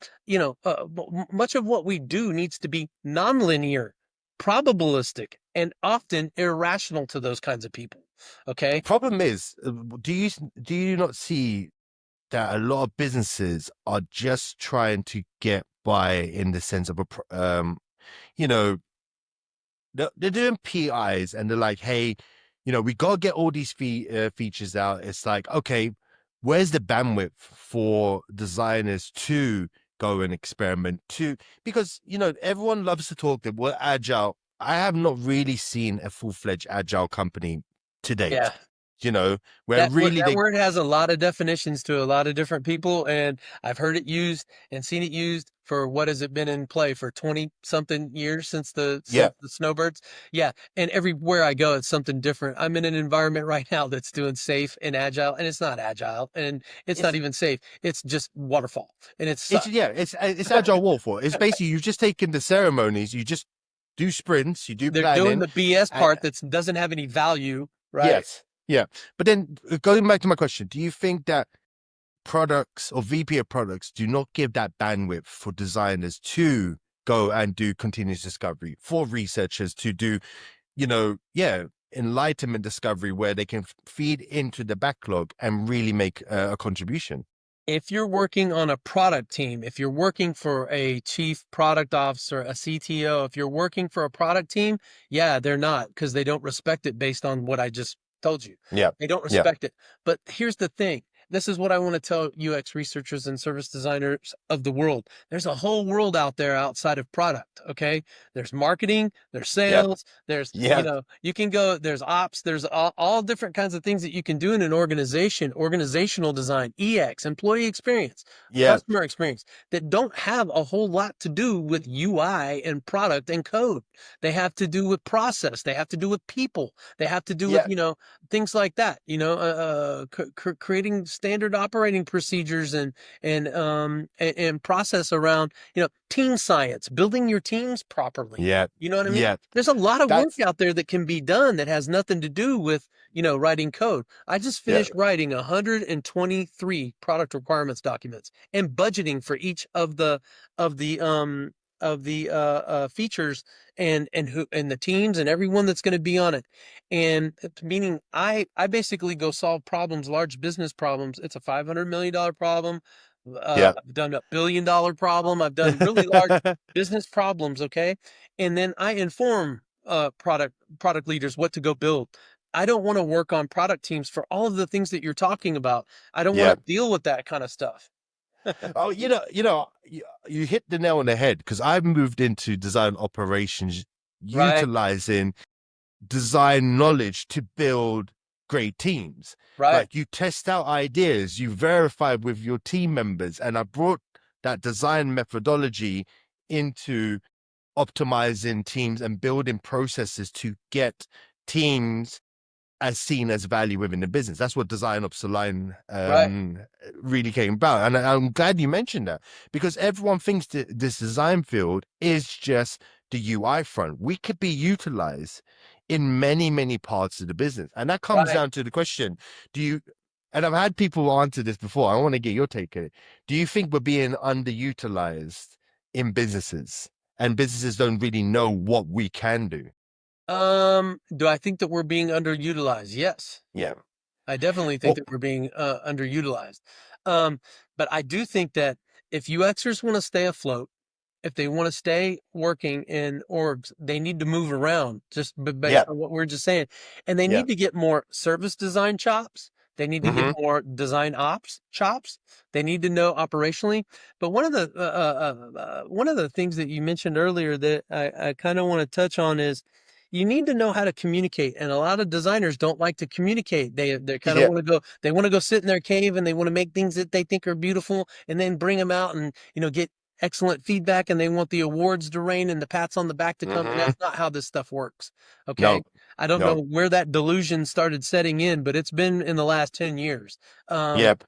[SPEAKER 2] much of what we do needs to be nonlinear, probabilistic, and often irrational to those kinds of people. Okay.
[SPEAKER 1] Problem is, do you not see that a lot of businesses are just trying to get by in the sense of they're doing PIs and they're like, hey, we got to get all these features out. It's like, okay, where's the bandwidth for designers to go and experiment because, everyone loves to talk that we're agile. I have not really seen a full-fledged agile company to date.
[SPEAKER 2] Yeah.
[SPEAKER 1] Where
[SPEAKER 2] that word has a lot of definitions to a lot of different people, and I've heard it used and seen it used for what has it been in play for 20 something years since the snowbirds. Yeah. And everywhere I go, it's something different. I'm in an environment right now that's doing safe and agile, and it's not agile, and it's not even safe. It's just waterfall, and it's
[SPEAKER 1] agile waterfall. It's basically, you've just taken the ceremonies, you just do sprints, you do planning.
[SPEAKER 2] They're doing the BS part that doesn't have any value. Right.
[SPEAKER 1] Yes. Yeah. But then going back to my question, do you think that products or VP of products do not give that bandwidth for designers to go and do continuous discovery, for researchers to do, enlightenment discovery where they can feed into the backlog and really make a contribution?
[SPEAKER 2] If you're working on a product team, if you're working for a chief product officer, a CTO, if you're working for a product team, yeah, they're not, because they don't respect it based on what I just told you.
[SPEAKER 1] Yeah.
[SPEAKER 2] They don't
[SPEAKER 1] Yeah.
[SPEAKER 2] respect it. But here's the thing. This is what I want to tell UX researchers and service designers of the world. There's a whole world out there outside of product. Okay. There's marketing, there's
[SPEAKER 1] Yeah.
[SPEAKER 2] sales, there's,
[SPEAKER 1] Yeah.
[SPEAKER 2] you can go, there's ops, there's all different kinds of things that you can do in an organization, organizational design, EX, employee experience,
[SPEAKER 1] Yeah.
[SPEAKER 2] customer experience, that don't have a whole lot to do with UI and product and code. They have to do with process. They have to do with people. They have to do with,
[SPEAKER 1] Yeah.
[SPEAKER 2] things like that, creating standard operating procedures and process around, team science, building your teams properly.
[SPEAKER 1] Yeah.
[SPEAKER 2] You know what I mean?
[SPEAKER 1] Yeah.
[SPEAKER 2] There's a lot of work
[SPEAKER 1] That's
[SPEAKER 2] out there that can be done that has nothing to do with, writing code. I just
[SPEAKER 1] yeah.
[SPEAKER 2] finished writing 123 product requirements documents and budgeting for each of the features and the teams and everyone that's going to be on it. And meaning I basically go solve problems, large business problems. It's a $500 million problem.
[SPEAKER 1] Yeah.
[SPEAKER 2] I've done a $1 billion problem. I've done really large business problems. Okay. And then I inform product leaders what to go build. I don't want to work on product teams for all of the things that you're talking about. I don't want
[SPEAKER 1] Yeah.
[SPEAKER 2] to deal with that kind of stuff.
[SPEAKER 1] Oh, you hit the nail on the head, because I've moved into design operations,
[SPEAKER 2] Right.
[SPEAKER 1] utilizing design knowledge to build great teams.
[SPEAKER 2] Right.
[SPEAKER 1] Like, you test out ideas, you verify with your team members, and I brought that design methodology into optimizing teams and building processes to get teams as seen as value within the business. That's what Design Ops Line
[SPEAKER 2] Right.
[SPEAKER 1] really came about. And I'm glad you mentioned that, because everyone thinks that this design field is just the UI front. We could be utilized in many, many parts of the business. And that comes
[SPEAKER 2] Right.
[SPEAKER 1] down to the question, and I've had people answer this before, I want to get your take on it. Do you think we're being underutilized in businesses, and businesses don't really know what we can do?
[SPEAKER 2] Do I think that we're being underutilized? Yes.
[SPEAKER 1] Yeah.
[SPEAKER 2] I definitely think
[SPEAKER 1] Well,
[SPEAKER 2] that we're being underutilized. But I do think that if UXers want to stay afloat, if they want to stay working in orgs, they need to move around just based
[SPEAKER 1] yeah.
[SPEAKER 2] on what we're just saying. And they
[SPEAKER 1] Yeah.
[SPEAKER 2] need to get more service design chops. They need to get
[SPEAKER 1] Hmm.
[SPEAKER 2] more design ops chops. They need to know operationally. But one of the things that you mentioned earlier that I kind of want to touch on is you need to know how to communicate. And a lot of designers don't like to communicate. They kind of
[SPEAKER 1] Yeah.
[SPEAKER 2] want to go, they want to go sit in their cave and they want to make things that they think are beautiful and then bring them out and, get excellent feedback, and they want the awards to rain and the pats on the back to come. And
[SPEAKER 1] Hmm.
[SPEAKER 2] that's not how this stuff works. Okay.
[SPEAKER 1] No.
[SPEAKER 2] I don't know
[SPEAKER 1] No.
[SPEAKER 2] where that delusion started setting in, but it's been in the last 10 years. Um,
[SPEAKER 1] Yep.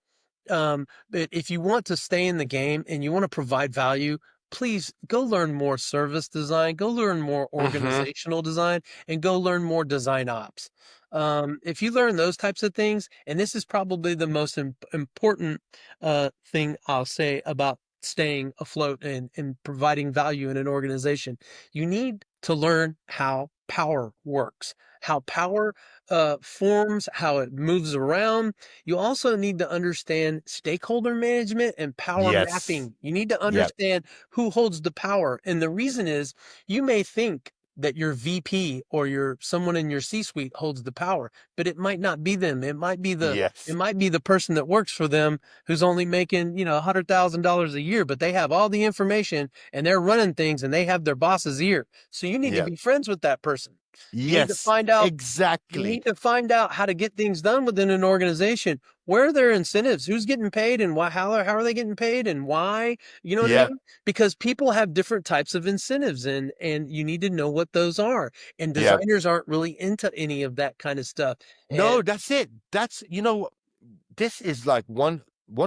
[SPEAKER 2] but if you want to stay in the game and you want to provide value, please go learn more service design, go learn more
[SPEAKER 1] Hmm.
[SPEAKER 2] organizational design, and go learn more design ops. If you learn those types of things, and this is probably the most important thing I'll say about staying afloat and providing value in an organization, you need to learn how power works, how power forms, how it moves around. You also need to understand stakeholder management and power
[SPEAKER 1] Yes.
[SPEAKER 2] mapping. You need to
[SPEAKER 1] Yep.
[SPEAKER 2] understand who holds the power. And the reason is you may think that your VP or your someone in your C-suite holds the power, but it might not be them. It
[SPEAKER 1] Yes.
[SPEAKER 2] might be the person that works for them who's only making, $100,000 a year, but they have all the information and they're running things and they have their boss's ear. So you need to
[SPEAKER 1] Yep.
[SPEAKER 2] be friends with that person. You need to
[SPEAKER 1] Yes.
[SPEAKER 2] find out you
[SPEAKER 1] Exactly.
[SPEAKER 2] need to find out how to get things done within an organization. Where are their incentives? Who's getting paid and why, how are they getting paid and why? You know what I
[SPEAKER 1] Yeah.
[SPEAKER 2] mean? Because people have different types of incentives and you need to know what those are. And
[SPEAKER 1] Yeah.
[SPEAKER 2] designers aren't really into any of that kind of stuff. And
[SPEAKER 1] No, that's it. This is like one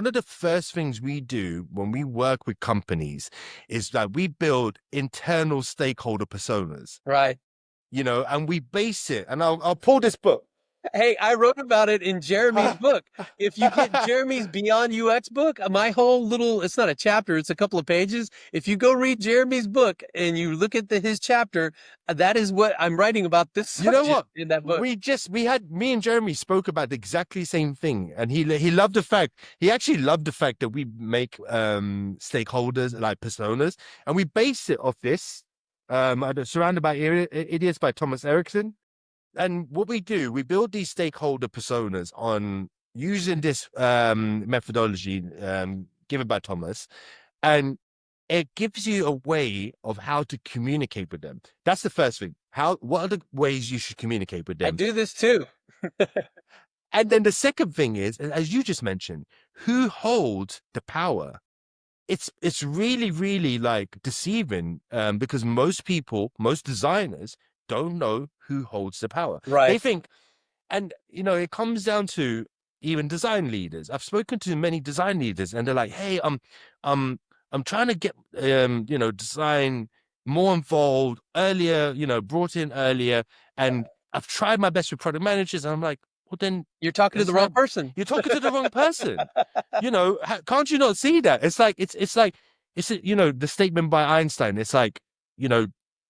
[SPEAKER 1] of the first things we do when we work with companies is that we build internal stakeholder personas,
[SPEAKER 2] right.
[SPEAKER 1] and we base it. And I'll pull this book.
[SPEAKER 2] Hey, I wrote about it in Jeremy's book. If you get Jeremy's Beyond UX book, my whole little, it's not a chapter, it's a couple of pages. If you go read Jeremy's book and you look at his chapter, that is what I'm writing about this
[SPEAKER 1] You know
[SPEAKER 2] subject
[SPEAKER 1] what?
[SPEAKER 2] in that book.
[SPEAKER 1] Me and Jeremy spoke about the exactly same thing, and he loved the fact he actually loved the fact that we make stakeholders like personas, and we base it off this Surrounded by Idiots by Thomas Erickson. And what we do, we build these stakeholder personas on using this methodology given by Thomas, and it gives you a way of how to communicate with them. That's the first thing. What are the ways you should communicate with
[SPEAKER 2] I
[SPEAKER 1] them?
[SPEAKER 2] do this too.
[SPEAKER 1] And then the second thing is, as you just mentioned, who holds the power? It's really, really like deceiving because most designers don't know who holds the power. They
[SPEAKER 2] Right.
[SPEAKER 1] think, and it comes down to even design leaders. I've spoken to many design leaders, and they're like, "Hey, I'm trying to get design more involved earlier, brought in earlier, and I've tried my best with product managers." And I'm like, "Well, then
[SPEAKER 2] You're talking to the wrong person.
[SPEAKER 1] you're talking to the wrong person. Can't you not see that? It's like the statement by Einstein. It's like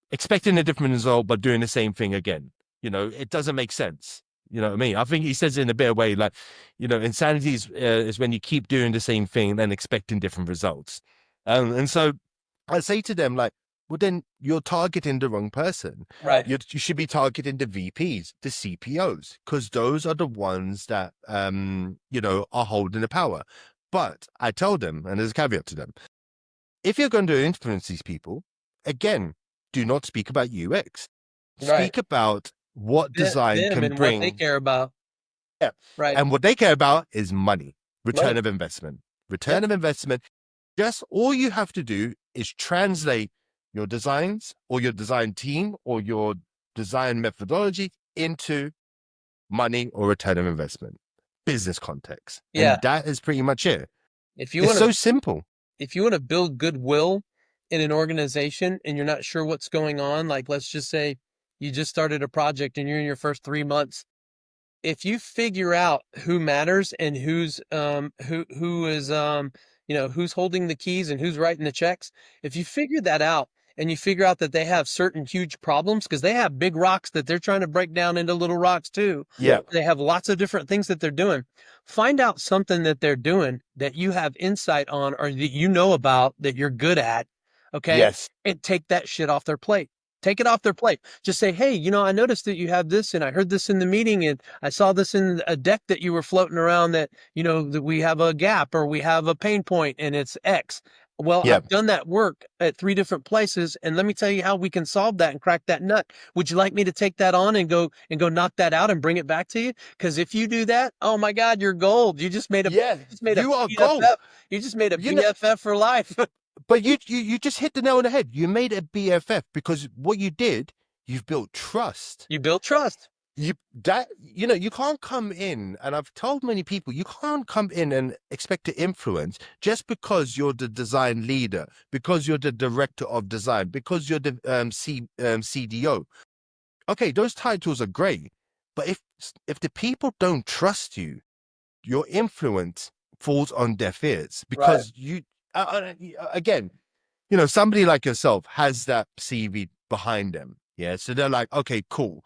[SPEAKER 1] expecting a different result but doing the same thing again. It doesn't make sense. You know what I mean? I think he says it in a better way, like, insanity is when you keep doing the same thing and expecting different results. And so I say to them, like, well, then you're targeting the wrong person.
[SPEAKER 2] Right.
[SPEAKER 1] You should be targeting the VPs, the CPOs, because those are the ones that, are holding the power. But I tell them, and there's a caveat to them, if you're going to influence these people, again, do not speak about UX.
[SPEAKER 2] Right.
[SPEAKER 1] Speak about what design
[SPEAKER 2] them
[SPEAKER 1] can
[SPEAKER 2] and
[SPEAKER 1] bring.
[SPEAKER 2] what they care about.
[SPEAKER 1] Yeah.
[SPEAKER 2] Right.
[SPEAKER 1] And what they care about is money, return
[SPEAKER 2] Right.
[SPEAKER 1] of investment. Return of investment. Just all you have to do is translate your designs or your design team or your design methodology into money or return of investment, business context.
[SPEAKER 2] Yeah.
[SPEAKER 1] And that is pretty much it.
[SPEAKER 2] If you
[SPEAKER 1] It's
[SPEAKER 2] want
[SPEAKER 1] so
[SPEAKER 2] to,
[SPEAKER 1] simple.
[SPEAKER 2] if you want to build goodwill in an organization and you're not sure what's going on, like let's just say you just started a project and you're in your first 3 months. If you figure out who matters and who's who is who's holding the keys and who's writing the checks, if you figure that out and you figure out that they have certain huge problems because they have big rocks that they're trying to break down into little rocks too.
[SPEAKER 1] Yeah.
[SPEAKER 2] They have lots of different things that they're doing. Find out something that they're doing that you have insight on or that you know about that you're good at. Okay.
[SPEAKER 1] Yes.
[SPEAKER 2] And take that shit off their plate. Take it off their plate. Just say, hey, I noticed that you have this and I heard this in the meeting and I saw this in a deck that you were floating around that, that we have a gap or we have a pain point and it's X. Well,
[SPEAKER 1] Yeah.
[SPEAKER 2] I've done that work at 3 different places and let me tell you how we can solve that and crack that nut. Would you like me to take that on and go knock that out and bring it back to you? Because if you do that, oh my God, you're gold. You just made a
[SPEAKER 1] you are
[SPEAKER 2] BFF.
[SPEAKER 1] gold.
[SPEAKER 2] You just made a BFF for life.
[SPEAKER 1] But you just hit the nail on the head. You made a BFF because what you did, you've built trust.
[SPEAKER 2] You built trust.
[SPEAKER 1] You can't come in, and I've told many people, you can't come in and expect to influence just because you're the design leader, because you're the director of design, because you're the CDO. Okay, those titles are great, but if the people don't trust you, your influence falls on deaf ears because you. Again, somebody like yourself has that CV behind them. Yeah. So they're like, okay, cool.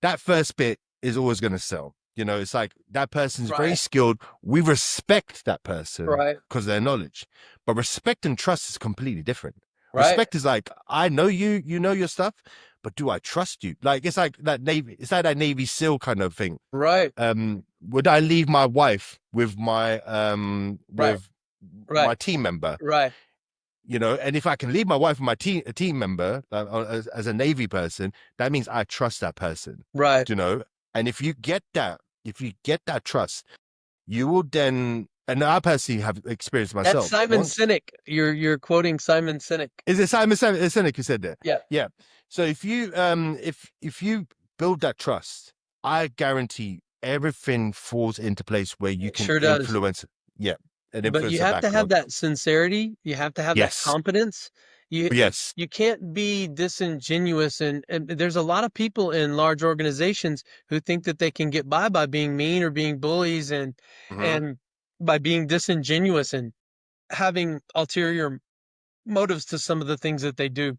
[SPEAKER 1] That first bit is always going to sell. It's like that person's very skilled. We respect that person because of their knowledge. But respect and trust is completely different. Right. Respect is like, I know you, you know your stuff, but do I trust you? Like, it's like that Navy SEAL kind of thing.
[SPEAKER 2] Right.
[SPEAKER 1] Would I leave my wife with my, my team member,
[SPEAKER 2] right?
[SPEAKER 1] And if I can leave my wife and my team member as a Navy person, that means I trust that person,
[SPEAKER 2] right?
[SPEAKER 1] And if you get that trust, you will then. And I personally have experienced myself.
[SPEAKER 2] That's Simon Sinek. You're quoting Simon Sinek.
[SPEAKER 1] Is it Simon Sinek who said that?
[SPEAKER 2] Yeah,
[SPEAKER 1] yeah. So if you if you build that trust, I guarantee everything falls into place where you can influence. Yeah.
[SPEAKER 2] But you have to have that sincerity. You have to have that competence. You
[SPEAKER 1] Yes.
[SPEAKER 2] you can't be disingenuous, and there's a lot of people in large organizations who think that they can get by being mean or being bullies
[SPEAKER 1] Hmm.
[SPEAKER 2] and by being disingenuous and having ulterior motives to some of the things that they do.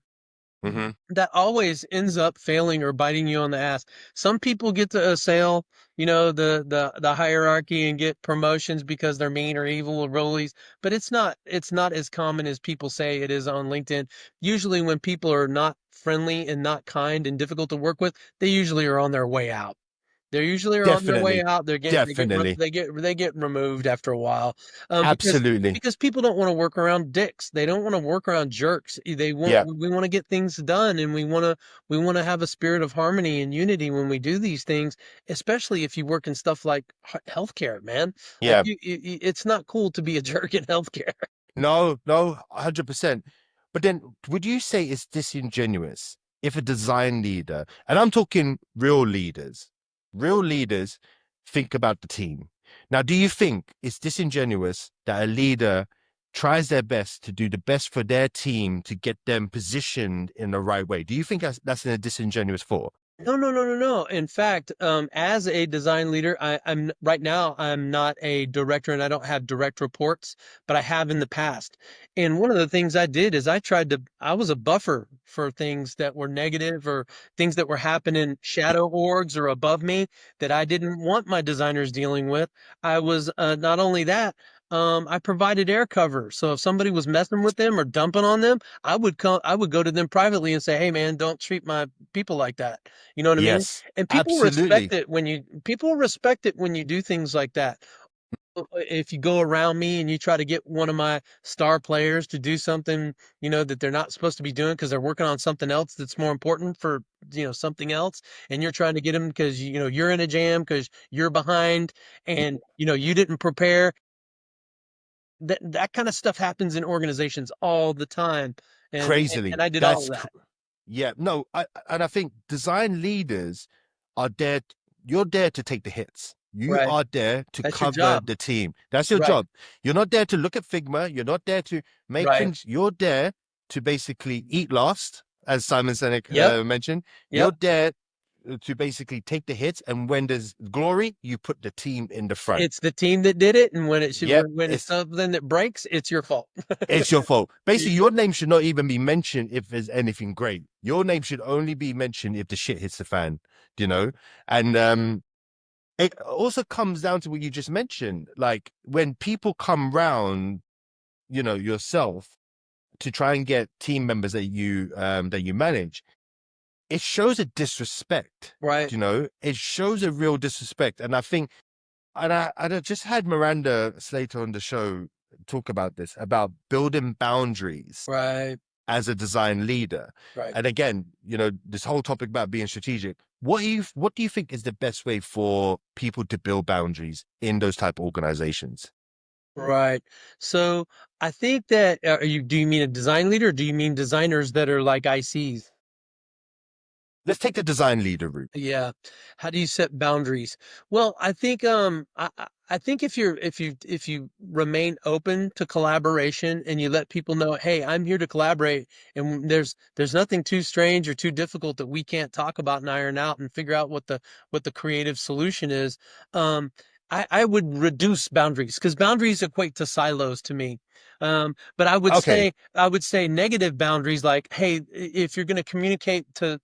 [SPEAKER 1] Hmm.
[SPEAKER 2] That always ends up failing or biting you on the ass. Some people get to assail, the hierarchy and get promotions because they're mean or evil or bullies, but it's not as common as people say it is on LinkedIn. Usually when people are not friendly and not kind and difficult to work with, they usually are on their way out. They're usually are on their way
[SPEAKER 1] Definitely.
[SPEAKER 2] out.
[SPEAKER 1] Definitely.
[SPEAKER 2] They get removed after a while, because
[SPEAKER 1] Absolutely.
[SPEAKER 2] people don't want to work around dicks. They don't want to work around jerks.
[SPEAKER 1] Yeah.
[SPEAKER 2] We want to get things done, and we want to have a spirit of harmony and unity when we do these things. Especially if you work in stuff like healthcare, man. Like
[SPEAKER 1] Yeah.
[SPEAKER 2] it's not cool to be a jerk in healthcare.
[SPEAKER 1] No, no, 100%. But then would you say it's disingenuous if a design leader, and I'm talking real leaders think about the team? Now, do you think it's disingenuous that a leader tries their best to do the best for their team to get them positioned in the right way? Do you think that's in a disingenuous thought?
[SPEAKER 2] No, no, no, no, no. In fact, as a design leader, I'm right now, I'm not a director and I don't have direct reports, but I have in the past. And one of the things I did is I was a buffer for things that were negative or things that were happening shadow orgs or above me that I didn't want my designers dealing with. I was, not only that, I provided air cover. So if somebody was messing with them or dumping on them, I would go to them privately and say, "Hey man, don't treat my people like that." You know what I mean?
[SPEAKER 1] Yes,
[SPEAKER 2] And
[SPEAKER 1] absolutely.
[SPEAKER 2] people respect it when you do things like that. If you go around me and you try to get one of my star players to do something, that they're not supposed to be doing because they're working on something else that's more important for, something else, and you're trying to get them because you're in a jam because you're behind and you didn't prepare. That kind of stuff happens in organizations all the time, and
[SPEAKER 1] Crazily.
[SPEAKER 2] I did all of that.
[SPEAKER 1] Yeah, no, and I think design leaders are there. You're there to take the hits. You
[SPEAKER 2] Right.
[SPEAKER 1] are there to
[SPEAKER 2] That's your
[SPEAKER 1] cover
[SPEAKER 2] job.
[SPEAKER 1] the team. That's your
[SPEAKER 2] Right.
[SPEAKER 1] job. You're not there to look at Figma. You're not there to make
[SPEAKER 2] Right.
[SPEAKER 1] things. You're there to basically eat last, as Simon Sinek
[SPEAKER 2] Yep.
[SPEAKER 1] mentioned. You're
[SPEAKER 2] Yep.
[SPEAKER 1] there to basically take the hits, and when there's glory, you put the team in the front.
[SPEAKER 2] It's the team that did it, and
[SPEAKER 1] Yep,
[SPEAKER 2] when it's something that breaks, it's your fault.
[SPEAKER 1] it's your fault. Basically, your name should not even be mentioned if there's anything great. Your name should only be mentioned if the shit hits the fan, you know? And it also comes down to what you just mentioned. Like when people come round, yourself to try and get team members that you manage, it shows a disrespect,
[SPEAKER 2] Right.
[SPEAKER 1] it shows a real disrespect. And I think and I just had Miranda Slater on the show talk about this, about building boundaries
[SPEAKER 2] Right.
[SPEAKER 1] as a design leader.
[SPEAKER 2] Right.
[SPEAKER 1] And again, this whole topic about being strategic. What do you think is the best way for people to build boundaries in those type of organizations?
[SPEAKER 2] Right. So I think that do you mean a design leader or do you mean designers that are like ICs?
[SPEAKER 1] Let's take the design leader route.
[SPEAKER 2] Yeah. How do you set boundaries? Well, I think I think if you remain open to collaboration and you let people know, hey, I'm here to collaborate, and there's nothing too strange or too difficult that we can't talk about and iron out and figure out what the creative solution is. I would reduce boundaries because boundaries equate to silos to me. But
[SPEAKER 1] Okay.
[SPEAKER 2] I would say negative boundaries like, hey, if you're going to communicate to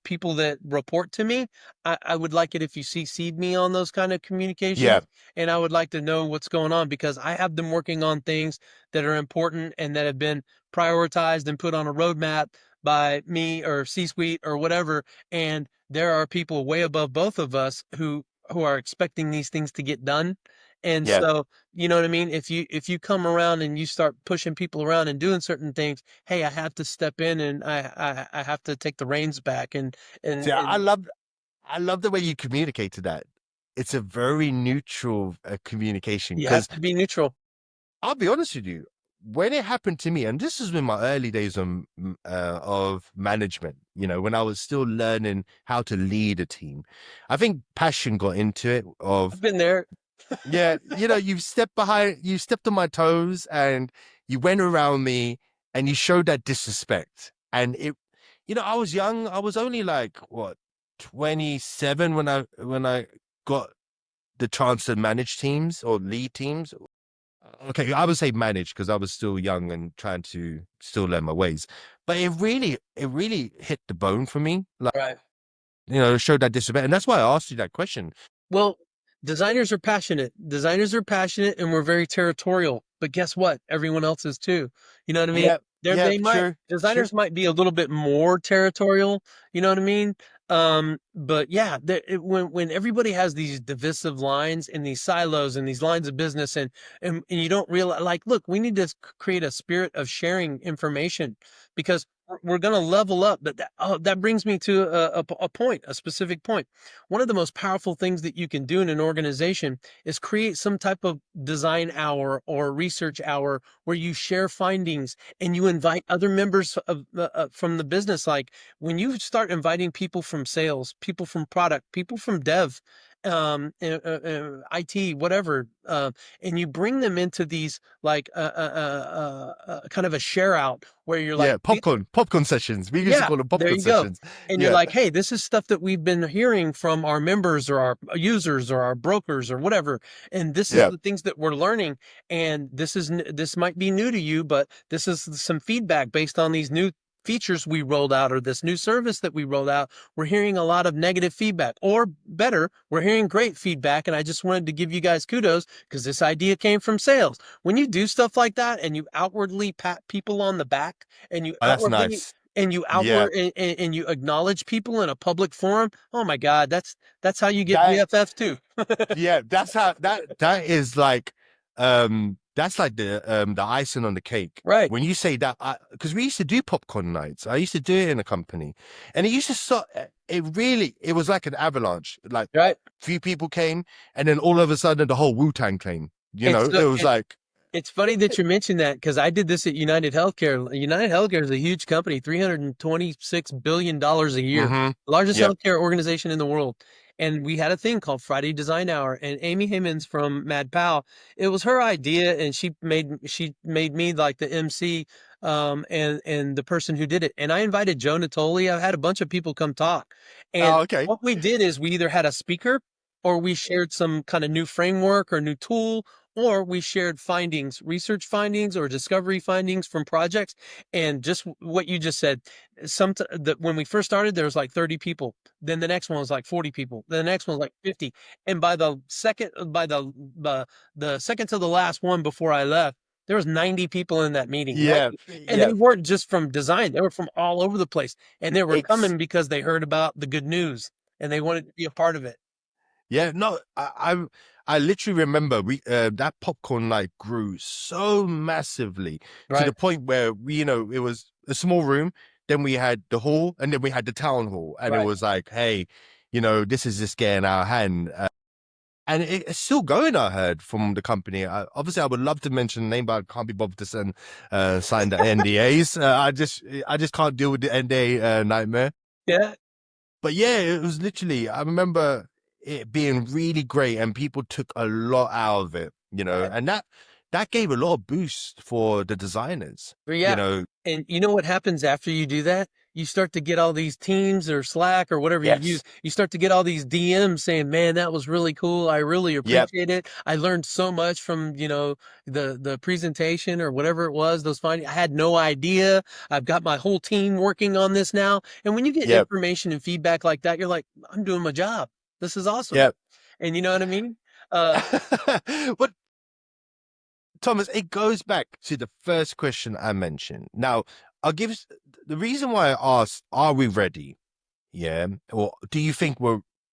[SPEAKER 2] people that report to me, I would like it if you CC'd me on those kind of
[SPEAKER 1] Yeah.
[SPEAKER 2] communications, and I would like to know what's going on because I have them working on things that are important and that have been prioritized and put on a roadmap by me or C-suite or whatever, and there are people way above both of us who are expecting these things to get done. And
[SPEAKER 1] Yeah.
[SPEAKER 2] so, you know what I mean? If you come around and you start pushing people around and doing certain things, hey, I have to step in and I have to take the reins back
[SPEAKER 1] See,
[SPEAKER 2] and
[SPEAKER 1] I love the way you communicated that. It's a very neutral communication
[SPEAKER 2] you have
[SPEAKER 1] because
[SPEAKER 2] to be neutral.
[SPEAKER 1] I'll be honest with you. When it happened to me, and this was in my early days of management, when I was still learning how to lead a team, I think passion got into it.
[SPEAKER 2] I've been there.
[SPEAKER 1] Yeah, you stepped on my toes, and you went around me and you showed that disrespect. And it, I was young. I was only like what, 27 when I got the chance to manage teams or lead teams. Okay, I would say manage because I was still young and trying to still learn my ways. But it really hit the bone for me. Like,
[SPEAKER 2] Right.
[SPEAKER 1] showed that disrespect. And that's why I asked you that question.
[SPEAKER 2] Well, designers are passionate. Designers are passionate and we're very territorial. But guess what? Everyone else is too. You know what I mean?
[SPEAKER 1] Yeah, yeah, true, true.
[SPEAKER 2] Designers might be a little bit more territorial, you know what I mean? But yeah, when everybody has these divisive lines and these silos and these lines of business and you don't realize, like, look, we need to create a spirit of sharing information because we're going to level up. But that brings me to a point, a specific point. One of the most powerful things that you can do in an organization is create some type of design hour or research hour where you share findings and you invite other members of from the business. Like when you start inviting people from sales, people from product, people from dev, IT, whatever, and you bring them into these like kind of a share out where you're like,
[SPEAKER 1] Yeah, popcorn sessions. We used to
[SPEAKER 2] yeah,
[SPEAKER 1] call them
[SPEAKER 2] there
[SPEAKER 1] popcorn
[SPEAKER 2] you go.
[SPEAKER 1] sessions.
[SPEAKER 2] And you're
[SPEAKER 1] Yeah,
[SPEAKER 2] like, hey, this is stuff that we've been hearing from our members or our users or our brokers or whatever. And this is
[SPEAKER 1] yeah,
[SPEAKER 2] the things that we're learning. And this might be new to you, but this is some feedback based on these new features we rolled out or this new service that we rolled out. We're hearing a lot of negative feedback, or better, we're hearing great feedback. And I just wanted to give you guys kudos because this idea came from sales. When you do stuff like that and you outwardly pat people on the back and you
[SPEAKER 1] oh, that's
[SPEAKER 2] outwardly
[SPEAKER 1] nice.
[SPEAKER 2] and you
[SPEAKER 1] Yeah,
[SPEAKER 2] outward and you acknowledge people in a public forum, oh my God, that's how you get
[SPEAKER 1] that
[SPEAKER 2] BFFs too.
[SPEAKER 1] yeah, that's how that is like that's like the icing on the cake.
[SPEAKER 2] Right,
[SPEAKER 1] When you say that, because we used to do popcorn nights. I used to do it in a company, and it used to it was like an avalanche. Like
[SPEAKER 2] right.
[SPEAKER 1] few people came, and then all of a sudden the whole Wu-Tang came.
[SPEAKER 2] It's
[SPEAKER 1] It was like,
[SPEAKER 2] it's funny that you mentioned that because I did this at United Healthcare. United Healthcare is a huge company, $326 billion a year,
[SPEAKER 1] mm-hmm.
[SPEAKER 2] largest
[SPEAKER 1] Yep.
[SPEAKER 2] healthcare organization in the world. And we had a thing called Friday Design Hour. And Amy Himmons from Mad Pal, it was her idea, and she made me like the MC, and the person who did it. And I invited Joe Natoli. I had a bunch of people come talk. And
[SPEAKER 1] Oh, okay.
[SPEAKER 2] what we did is we either had a speaker or we shared some kind of new framework or new tool, or we shared findings, research findings or discovery findings from projects. And just what you just said, when we first started, there was like 30 people. Then the next one was like 40 people. Then the next one was like 50. And by the second to the last one before I left, there was 90 people in that meeting,
[SPEAKER 1] Yeah,
[SPEAKER 2] 90. And
[SPEAKER 1] yeah.
[SPEAKER 2] they weren't just from design, they were from all over the place. And they were
[SPEAKER 1] It's
[SPEAKER 2] coming because they heard about the good news and they wanted to be a part of it.
[SPEAKER 1] Yeah, no, I literally remember that popcorn night grew so massively to the
[SPEAKER 2] Right.
[SPEAKER 1] point where it was a small room, then we had the hall, and then we had the town hall, and it
[SPEAKER 2] Right.
[SPEAKER 1] was like, hey, this is just getting out of hand, and it's still going. I heard from the company. Obviously, I would love to mention the name, but I can't be bothered to sign the NDAs. I just can't deal with the NDA nightmare.
[SPEAKER 2] Yeah.
[SPEAKER 1] But yeah, it was literally, I remember it being really great and people took a lot out of it,
[SPEAKER 2] Right.
[SPEAKER 1] and that gave a lot of boost for the designers,
[SPEAKER 2] But
[SPEAKER 1] you
[SPEAKER 2] yeah.
[SPEAKER 1] know.
[SPEAKER 2] And you know what happens after you do that? You start to get all these Teams or Slack or whatever you use.
[SPEAKER 1] Yes.
[SPEAKER 2] You start to get all these DMs saying, "Man, that was really cool. I really
[SPEAKER 1] Yep.
[SPEAKER 2] appreciate it. I learned so much from, the presentation or whatever it was, those findings. I had no idea. I've got my whole team working on this now." And when you get
[SPEAKER 1] Yep.
[SPEAKER 2] information and feedback like that, you're like, "I'm doing my job. This is awesome."
[SPEAKER 1] Yep.
[SPEAKER 2] And you know what I mean? Uh,
[SPEAKER 1] But Thomas, it goes back to the first question I mentioned. Now, I'll give the reason why I asked, are we ready? Yeah. Or do you think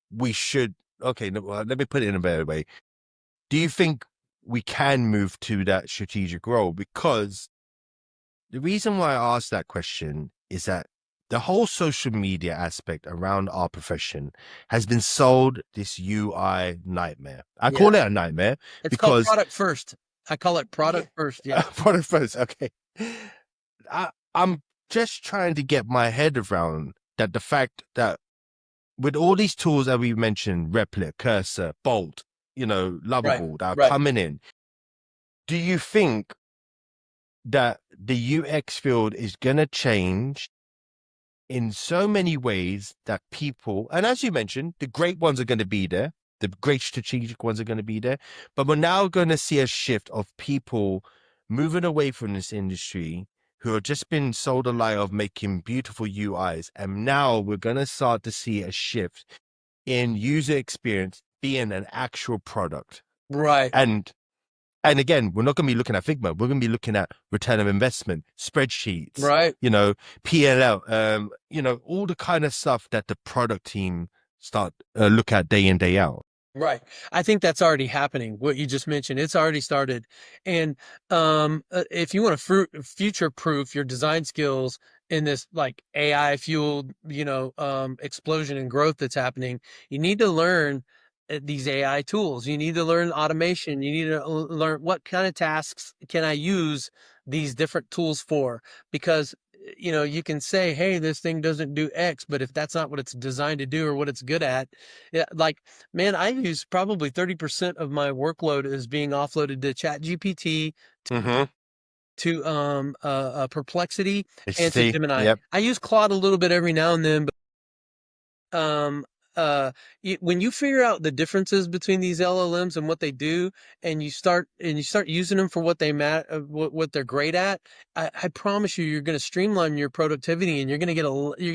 [SPEAKER 1] we should, okay, no, well, let me put it in a better way. Do you think we can move to that strategic role? Because the reason why I asked that question is that the whole social media aspect around our profession has been sold this UI nightmare. I
[SPEAKER 2] yeah.
[SPEAKER 1] call it a nightmare
[SPEAKER 2] It's called
[SPEAKER 1] because
[SPEAKER 2] product first. I call it
[SPEAKER 1] yeah,
[SPEAKER 2] product first. Yeah.
[SPEAKER 1] product first. Okay, I'm just trying to get my head around that the fact that with all these tools that we mentioned, Replit, Cursor, Bolt,
[SPEAKER 2] Right.
[SPEAKER 1] Lovable, that are
[SPEAKER 2] Right.
[SPEAKER 1] coming in, do you think that the UX field is going to change in so many ways that people, and as you mentioned, the great ones are going to be there, the great strategic ones are going to be there, but we're now going to see a shift of people moving away from this industry who have just been sold a lie of making beautiful UIs. And now we're going to start to see a shift in user experience being an actual product.
[SPEAKER 2] Right.
[SPEAKER 1] And again, we're not going to be looking at Figma. We're going to be looking at return of investment, spreadsheets,
[SPEAKER 2] Right.
[SPEAKER 1] P&L, all the kind of stuff that the product team start look at day in, day out.
[SPEAKER 2] Right. I think that's already happening. What you just mentioned, it's already started. And if you want to future proof your design skills in this like AI fueled, explosion and growth that's happening, you need to learn these AI tools. You need to learn automation. You need to learn what kind of tasks can I use these different tools for, because you can say, hey, this thing doesn't do X, but if that's not what it's designed to do or what it's good at, yeah, like, man, I use probably 30% of my workload is being offloaded to Chat GPT,
[SPEAKER 1] Mm-hmm.
[SPEAKER 2] to Perplexity, and to
[SPEAKER 1] See,
[SPEAKER 2] Gemini.
[SPEAKER 1] yep,
[SPEAKER 2] I use Claude a little bit every now and then, um when you figure out the differences between these LLMs and what they do, and you start using them for what what they're great at, I promise you're going to streamline your productivity, and you're going to you're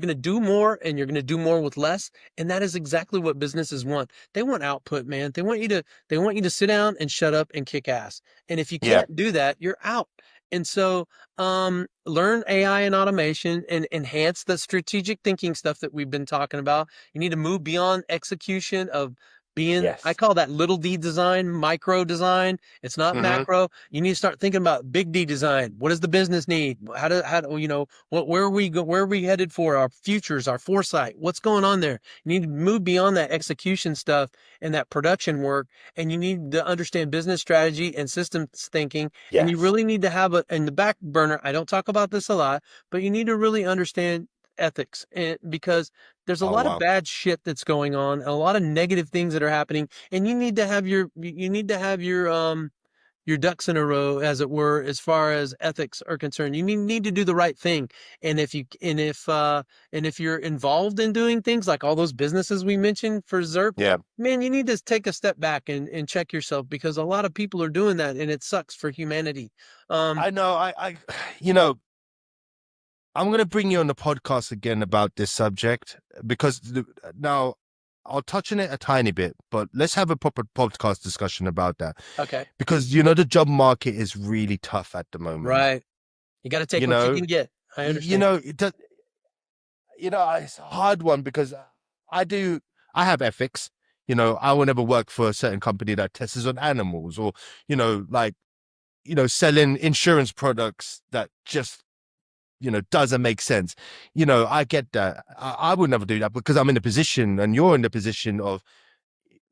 [SPEAKER 2] going to do more, and you're going to do more with less. And that is exactly what businesses want. They want output, man. They want you to sit down and shut up and kick ass. And if you
[SPEAKER 1] yeah,
[SPEAKER 2] can't do that, you're out. And so, learn AI and automation and enhance the strategic thinking stuff that we've been talking about. You need to move beyond execution of being, I
[SPEAKER 1] yes,
[SPEAKER 2] call that little d design, micro design. It's not
[SPEAKER 1] mm-hmm.
[SPEAKER 2] macro. You need to start thinking about big D design. What does the business need? How do, where are we where are we headed for our futures, our foresight? What's going on there? You need to move beyond that execution stuff and that production work. And you need to understand business strategy and systems thinking. And you
[SPEAKER 1] Yes.
[SPEAKER 2] really need to have in the back burner. I don't talk about this a lot, but you need to really understand ethics, and because there's a
[SPEAKER 1] Oh
[SPEAKER 2] lot of
[SPEAKER 1] wow,
[SPEAKER 2] bad shit that's going on and a lot of negative things that are happening, and you need to have your ducks in a row, as it were, as far as ethics are concerned. You need to do the right thing. And if you're involved in doing things like all those businesses we mentioned for Zerp,
[SPEAKER 1] yeah,
[SPEAKER 2] man, you need to take a step back and check yourself, because a lot of people are doing that, and it sucks for humanity. um
[SPEAKER 1] I know, you know, I'm going to bring you on the podcast again about this subject because now I'll touch on it a tiny bit, but let's have a proper podcast discussion about that
[SPEAKER 2] okay.
[SPEAKER 1] because the job market is really tough at the moment.
[SPEAKER 2] Right. You got to take
[SPEAKER 1] You
[SPEAKER 2] what you
[SPEAKER 1] know,
[SPEAKER 2] can get. I
[SPEAKER 1] you
[SPEAKER 2] understand.
[SPEAKER 1] know, it does, it's a hard one because I do, I have ethics. I will never work for a certain company that tests on animals or, like, selling insurance products that just doesn't make sense. I get that. I would never do that because I'm in a position and you're in the position of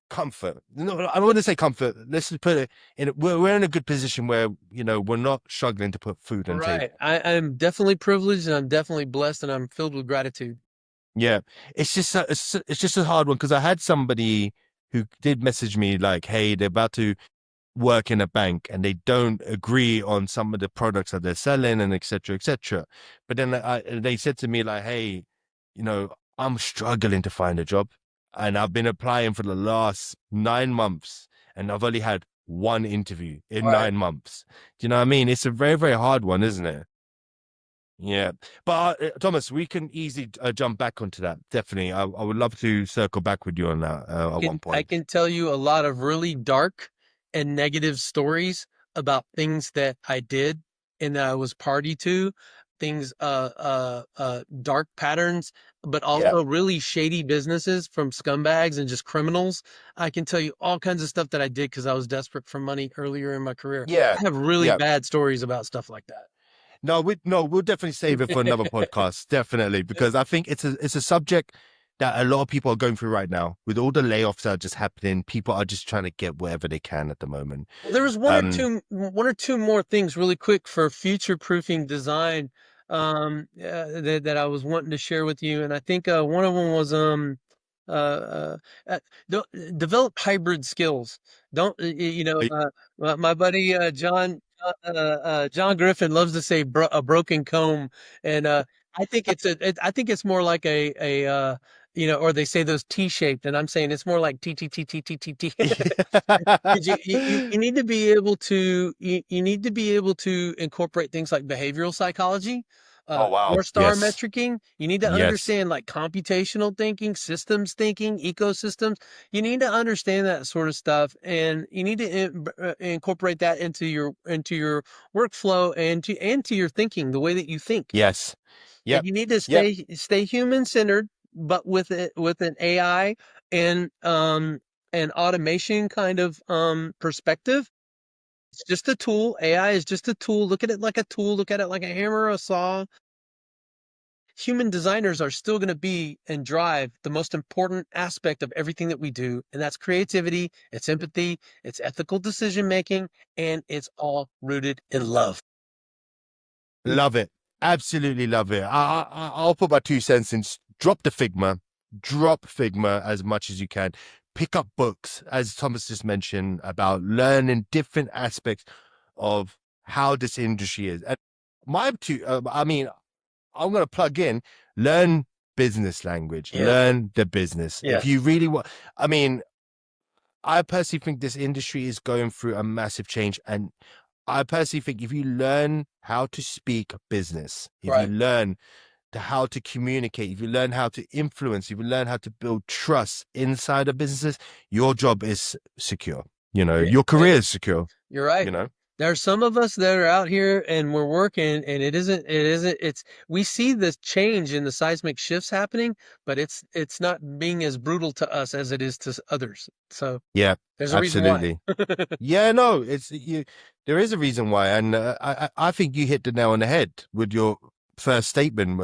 [SPEAKER 1] comfort. No, I don't want to say comfort. Let's just put it in. We're in a good position where, we're not struggling to put food on the
[SPEAKER 2] Right.
[SPEAKER 1] table.
[SPEAKER 2] I'm definitely privileged, and I'm definitely blessed, and I'm filled with gratitude.
[SPEAKER 1] Yeah. It's just a hard one because I had somebody who did message me like, hey, they're about to work in a bank and they don't agree on some of the products that they're selling and et cetera, et cetera. But then they said to me like, hey, I'm struggling to find a job and I've been applying for the last 9 months and I've only had one interview in
[SPEAKER 2] Right.
[SPEAKER 1] 9 months. Do you know what I mean? It's a very, very hard one, isn't it? Yeah. But Thomas, we can easily jump back onto that. Definitely. I would love to circle back with you on that at one
[SPEAKER 2] I
[SPEAKER 1] point.
[SPEAKER 2] can tell you a lot of really dark and negative stories about things that I did and that I was party to, things, dark patterns, but
[SPEAKER 1] Yeah.
[SPEAKER 2] also really shady businesses from scumbags and just criminals. I can tell you all kinds of stuff that I did because I was desperate for money earlier in my career.
[SPEAKER 1] Yeah.
[SPEAKER 2] I have really
[SPEAKER 1] Yeah.
[SPEAKER 2] bad stories about stuff like that.
[SPEAKER 1] No, we'll definitely save it for another podcast, definitely, because I think it's a subject that a lot of people are going through right now with all the layoffs that are just happening. People are just trying to get whatever they can at the moment.
[SPEAKER 2] Well, there was
[SPEAKER 1] Um,
[SPEAKER 2] one or two more things really quick for future proofing design, that I was wanting to share with you. And I think, one of them was, uh, uh, develop hybrid skills. Don't,
[SPEAKER 1] I-
[SPEAKER 2] my buddy, John John Griffin loves to say a broken comb, and I think it's more like or they say those T-shaped, and I'm saying it's more like T T T T T T T. Because you need to be able to you need to be able to incorporate things like behavioral psychology,
[SPEAKER 1] Oh wow.
[SPEAKER 2] four-star
[SPEAKER 1] Yes.
[SPEAKER 2] metricing. You need to
[SPEAKER 1] Yes.
[SPEAKER 2] understand like computational thinking, systems thinking, ecosystems. You need to understand that sort of stuff, and you need to incorporate that into your workflow and to your thinking, the way that you think.
[SPEAKER 1] Yes.
[SPEAKER 2] And
[SPEAKER 1] Yep.
[SPEAKER 2] you need to
[SPEAKER 1] Yep.
[SPEAKER 2] stay human centered, but with an AI and automation kind of perspective. It's just a tool. AI is just a tool. Look at it like a tool. Look at it like a hammer or a saw. Human designers are still going to be and drive the most important aspect of everything that we do, and that's creativity, it's empathy, it's ethical decision making, and it's all rooted in love.
[SPEAKER 1] Love it. Absolutely love it. I'll put my 2 cents in. Drop Figma as much as you can. Pick up books, as Thomas just mentioned, about learning different aspects of how this industry is. And I'm going to plug in, learn business language,
[SPEAKER 2] Yeah.
[SPEAKER 1] learn the business. If
[SPEAKER 2] Yes.
[SPEAKER 1] you really want, I mean, I personally think this industry is going through a massive change. And I personally think if you learn how to speak business, if you
[SPEAKER 2] Right.
[SPEAKER 1] learn how to communicate, if you learn how to influence, if you learn how to build trust inside of businesses, your job is secure.
[SPEAKER 2] Yeah.
[SPEAKER 1] Your career is secure,
[SPEAKER 2] You're right.
[SPEAKER 1] you know?
[SPEAKER 2] There are some of us that are out here and we're working and we see the change in the seismic shifts happening, but it's not being as brutal to us as it is to others. So
[SPEAKER 1] Yeah,
[SPEAKER 2] there's a reason why.
[SPEAKER 1] absolutely. Yeah, no, there is a reason why. And I think you hit the nail on the head with your first statement.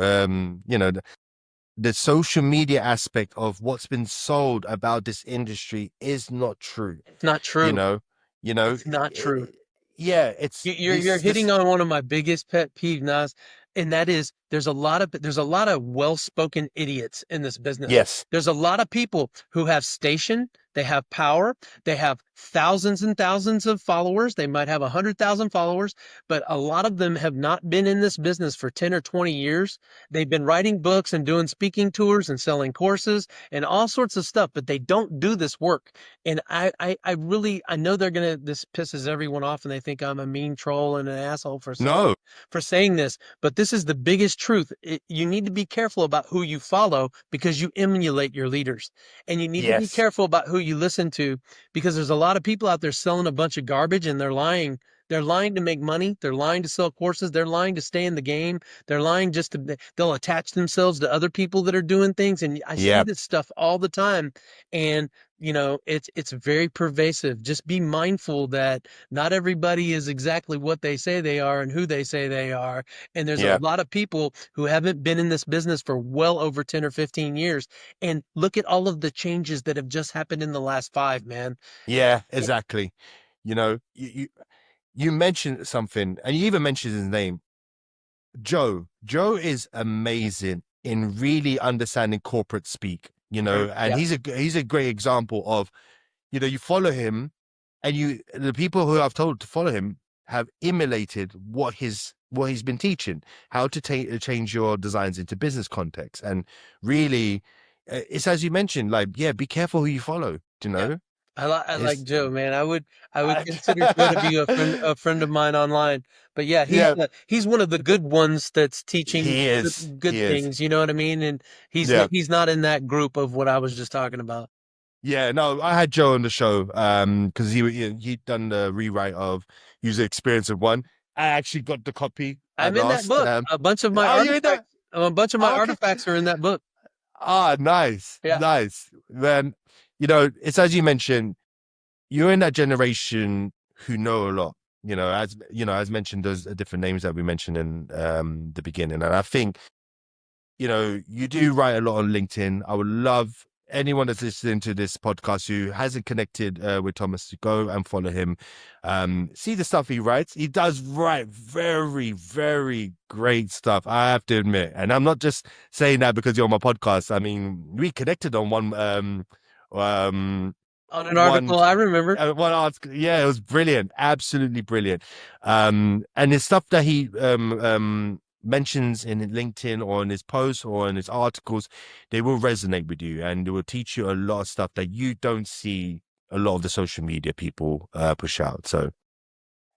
[SPEAKER 1] The social media aspect of what's been sold about this industry is not true.
[SPEAKER 2] It's not
[SPEAKER 1] You
[SPEAKER 2] true.
[SPEAKER 1] know,
[SPEAKER 2] It's not true.
[SPEAKER 1] yeah, it's
[SPEAKER 2] You're hitting
[SPEAKER 1] this.
[SPEAKER 2] on one of my biggest pet peeves, Nas, and that is there's a lot of well-spoken idiots in this business.
[SPEAKER 1] Yes,
[SPEAKER 2] There's a lot of people who have station, they have power, they have thousands and thousands of followers. They might have 100,000 followers, but a lot of them have not been in this business for 10 or 20 years. They've been writing books and doing speaking tours and selling courses and all sorts of stuff, but they don't do this work. And I really, I know this pisses everyone off and they think I'm a mean troll and an asshole
[SPEAKER 1] no,
[SPEAKER 2] for saying this, but this is the biggest truth. You need to be careful about who you follow because you emulate your leaders. And you need to be
[SPEAKER 1] yes,
[SPEAKER 2] careful about who you listen to because there's a lot of people out there selling a bunch of garbage and they're lying. They're lying to make money. They're lying to sell courses. They're lying to stay in the game. They're lying they'll attach themselves to other people that are doing things. And I see
[SPEAKER 1] yeah,
[SPEAKER 2] this stuff all the time. And it's very pervasive. Just be mindful that not everybody is exactly what they say they are and who they say they are. And there's a
[SPEAKER 1] yeah,
[SPEAKER 2] lot of people who haven't been in this business for well over 10 or 15 years. And look at all of the changes that have just happened in the last five, man.
[SPEAKER 1] yeah, exactly. You mentioned something, and you even mentioned his name, Joe. Joe is amazing in really understanding corporate speak. And
[SPEAKER 2] Yeah.
[SPEAKER 1] he's a great example of, you follow him, and the people who I've told to follow him have emulated what he's been teaching, how to change your designs into business context. And really, it's as you mentioned, like, yeah, be careful who you follow.
[SPEAKER 2] Yeah. I like
[SPEAKER 1] It's
[SPEAKER 2] Joe, man. I would consider Joe to be a friend of mine online. But yeah,
[SPEAKER 1] yeah,
[SPEAKER 2] he's one of the good ones that's teaching good
[SPEAKER 1] he is,
[SPEAKER 2] things, you know what I mean? And
[SPEAKER 1] yeah.
[SPEAKER 2] he's not in that group of what I was just talking about.
[SPEAKER 1] Yeah, no, I had Joe on the show because he'd done the rewrite of User Experience of One. I actually got the copy at
[SPEAKER 2] I'm in that
[SPEAKER 1] last.
[SPEAKER 2] book.
[SPEAKER 1] Are you in that?
[SPEAKER 2] A bunch of my
[SPEAKER 1] Oh, okay.
[SPEAKER 2] artifacts are in that book.
[SPEAKER 1] Nice,
[SPEAKER 2] Yeah.
[SPEAKER 1] nice. Then it's as you mentioned, you're in that generation who know a lot. As mentioned, those different names that we mentioned in the beginning, and I think you do write a lot on LinkedIn. I would love anyone that's listening to this podcast who hasn't connected with Thomas to go and follow him. See the stuff he writes. He does write very, very great stuff, I have to admit. And I'm not just saying that because you're on my podcast. I mean, we connected on one
[SPEAKER 2] On an
[SPEAKER 1] one
[SPEAKER 2] article, I remember.
[SPEAKER 1] one article. Yeah, it was brilliant, absolutely brilliant. And it's stuff that he mentions in LinkedIn or in his posts or in his articles. They will resonate with you, and it will teach you a lot of stuff that you don't see a lot of the social media people push out. So,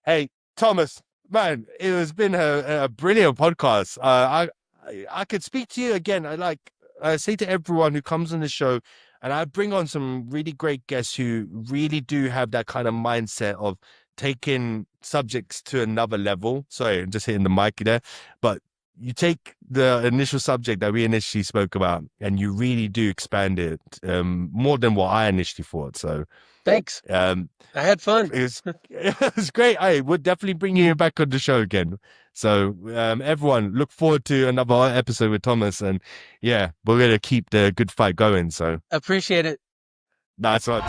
[SPEAKER 1] hey, Thomas, man, it has been a brilliant podcast. I could speak to you again. I say to everyone who comes on the show, and I bring on some really great guests who really do have that kind of mindset of taking subjects to another level. Sorry, I'm just hitting the mic there. But you take the initial subject that we initially spoke about and you really do expand it more than what I initially thought. So
[SPEAKER 2] Thanks. I had fun.
[SPEAKER 1] It was great. I would definitely bring you back on the show again. So everyone, look forward to another episode with Thomas. And yeah, we're going to keep the good fight going. So
[SPEAKER 2] Appreciate it.
[SPEAKER 1] that's right.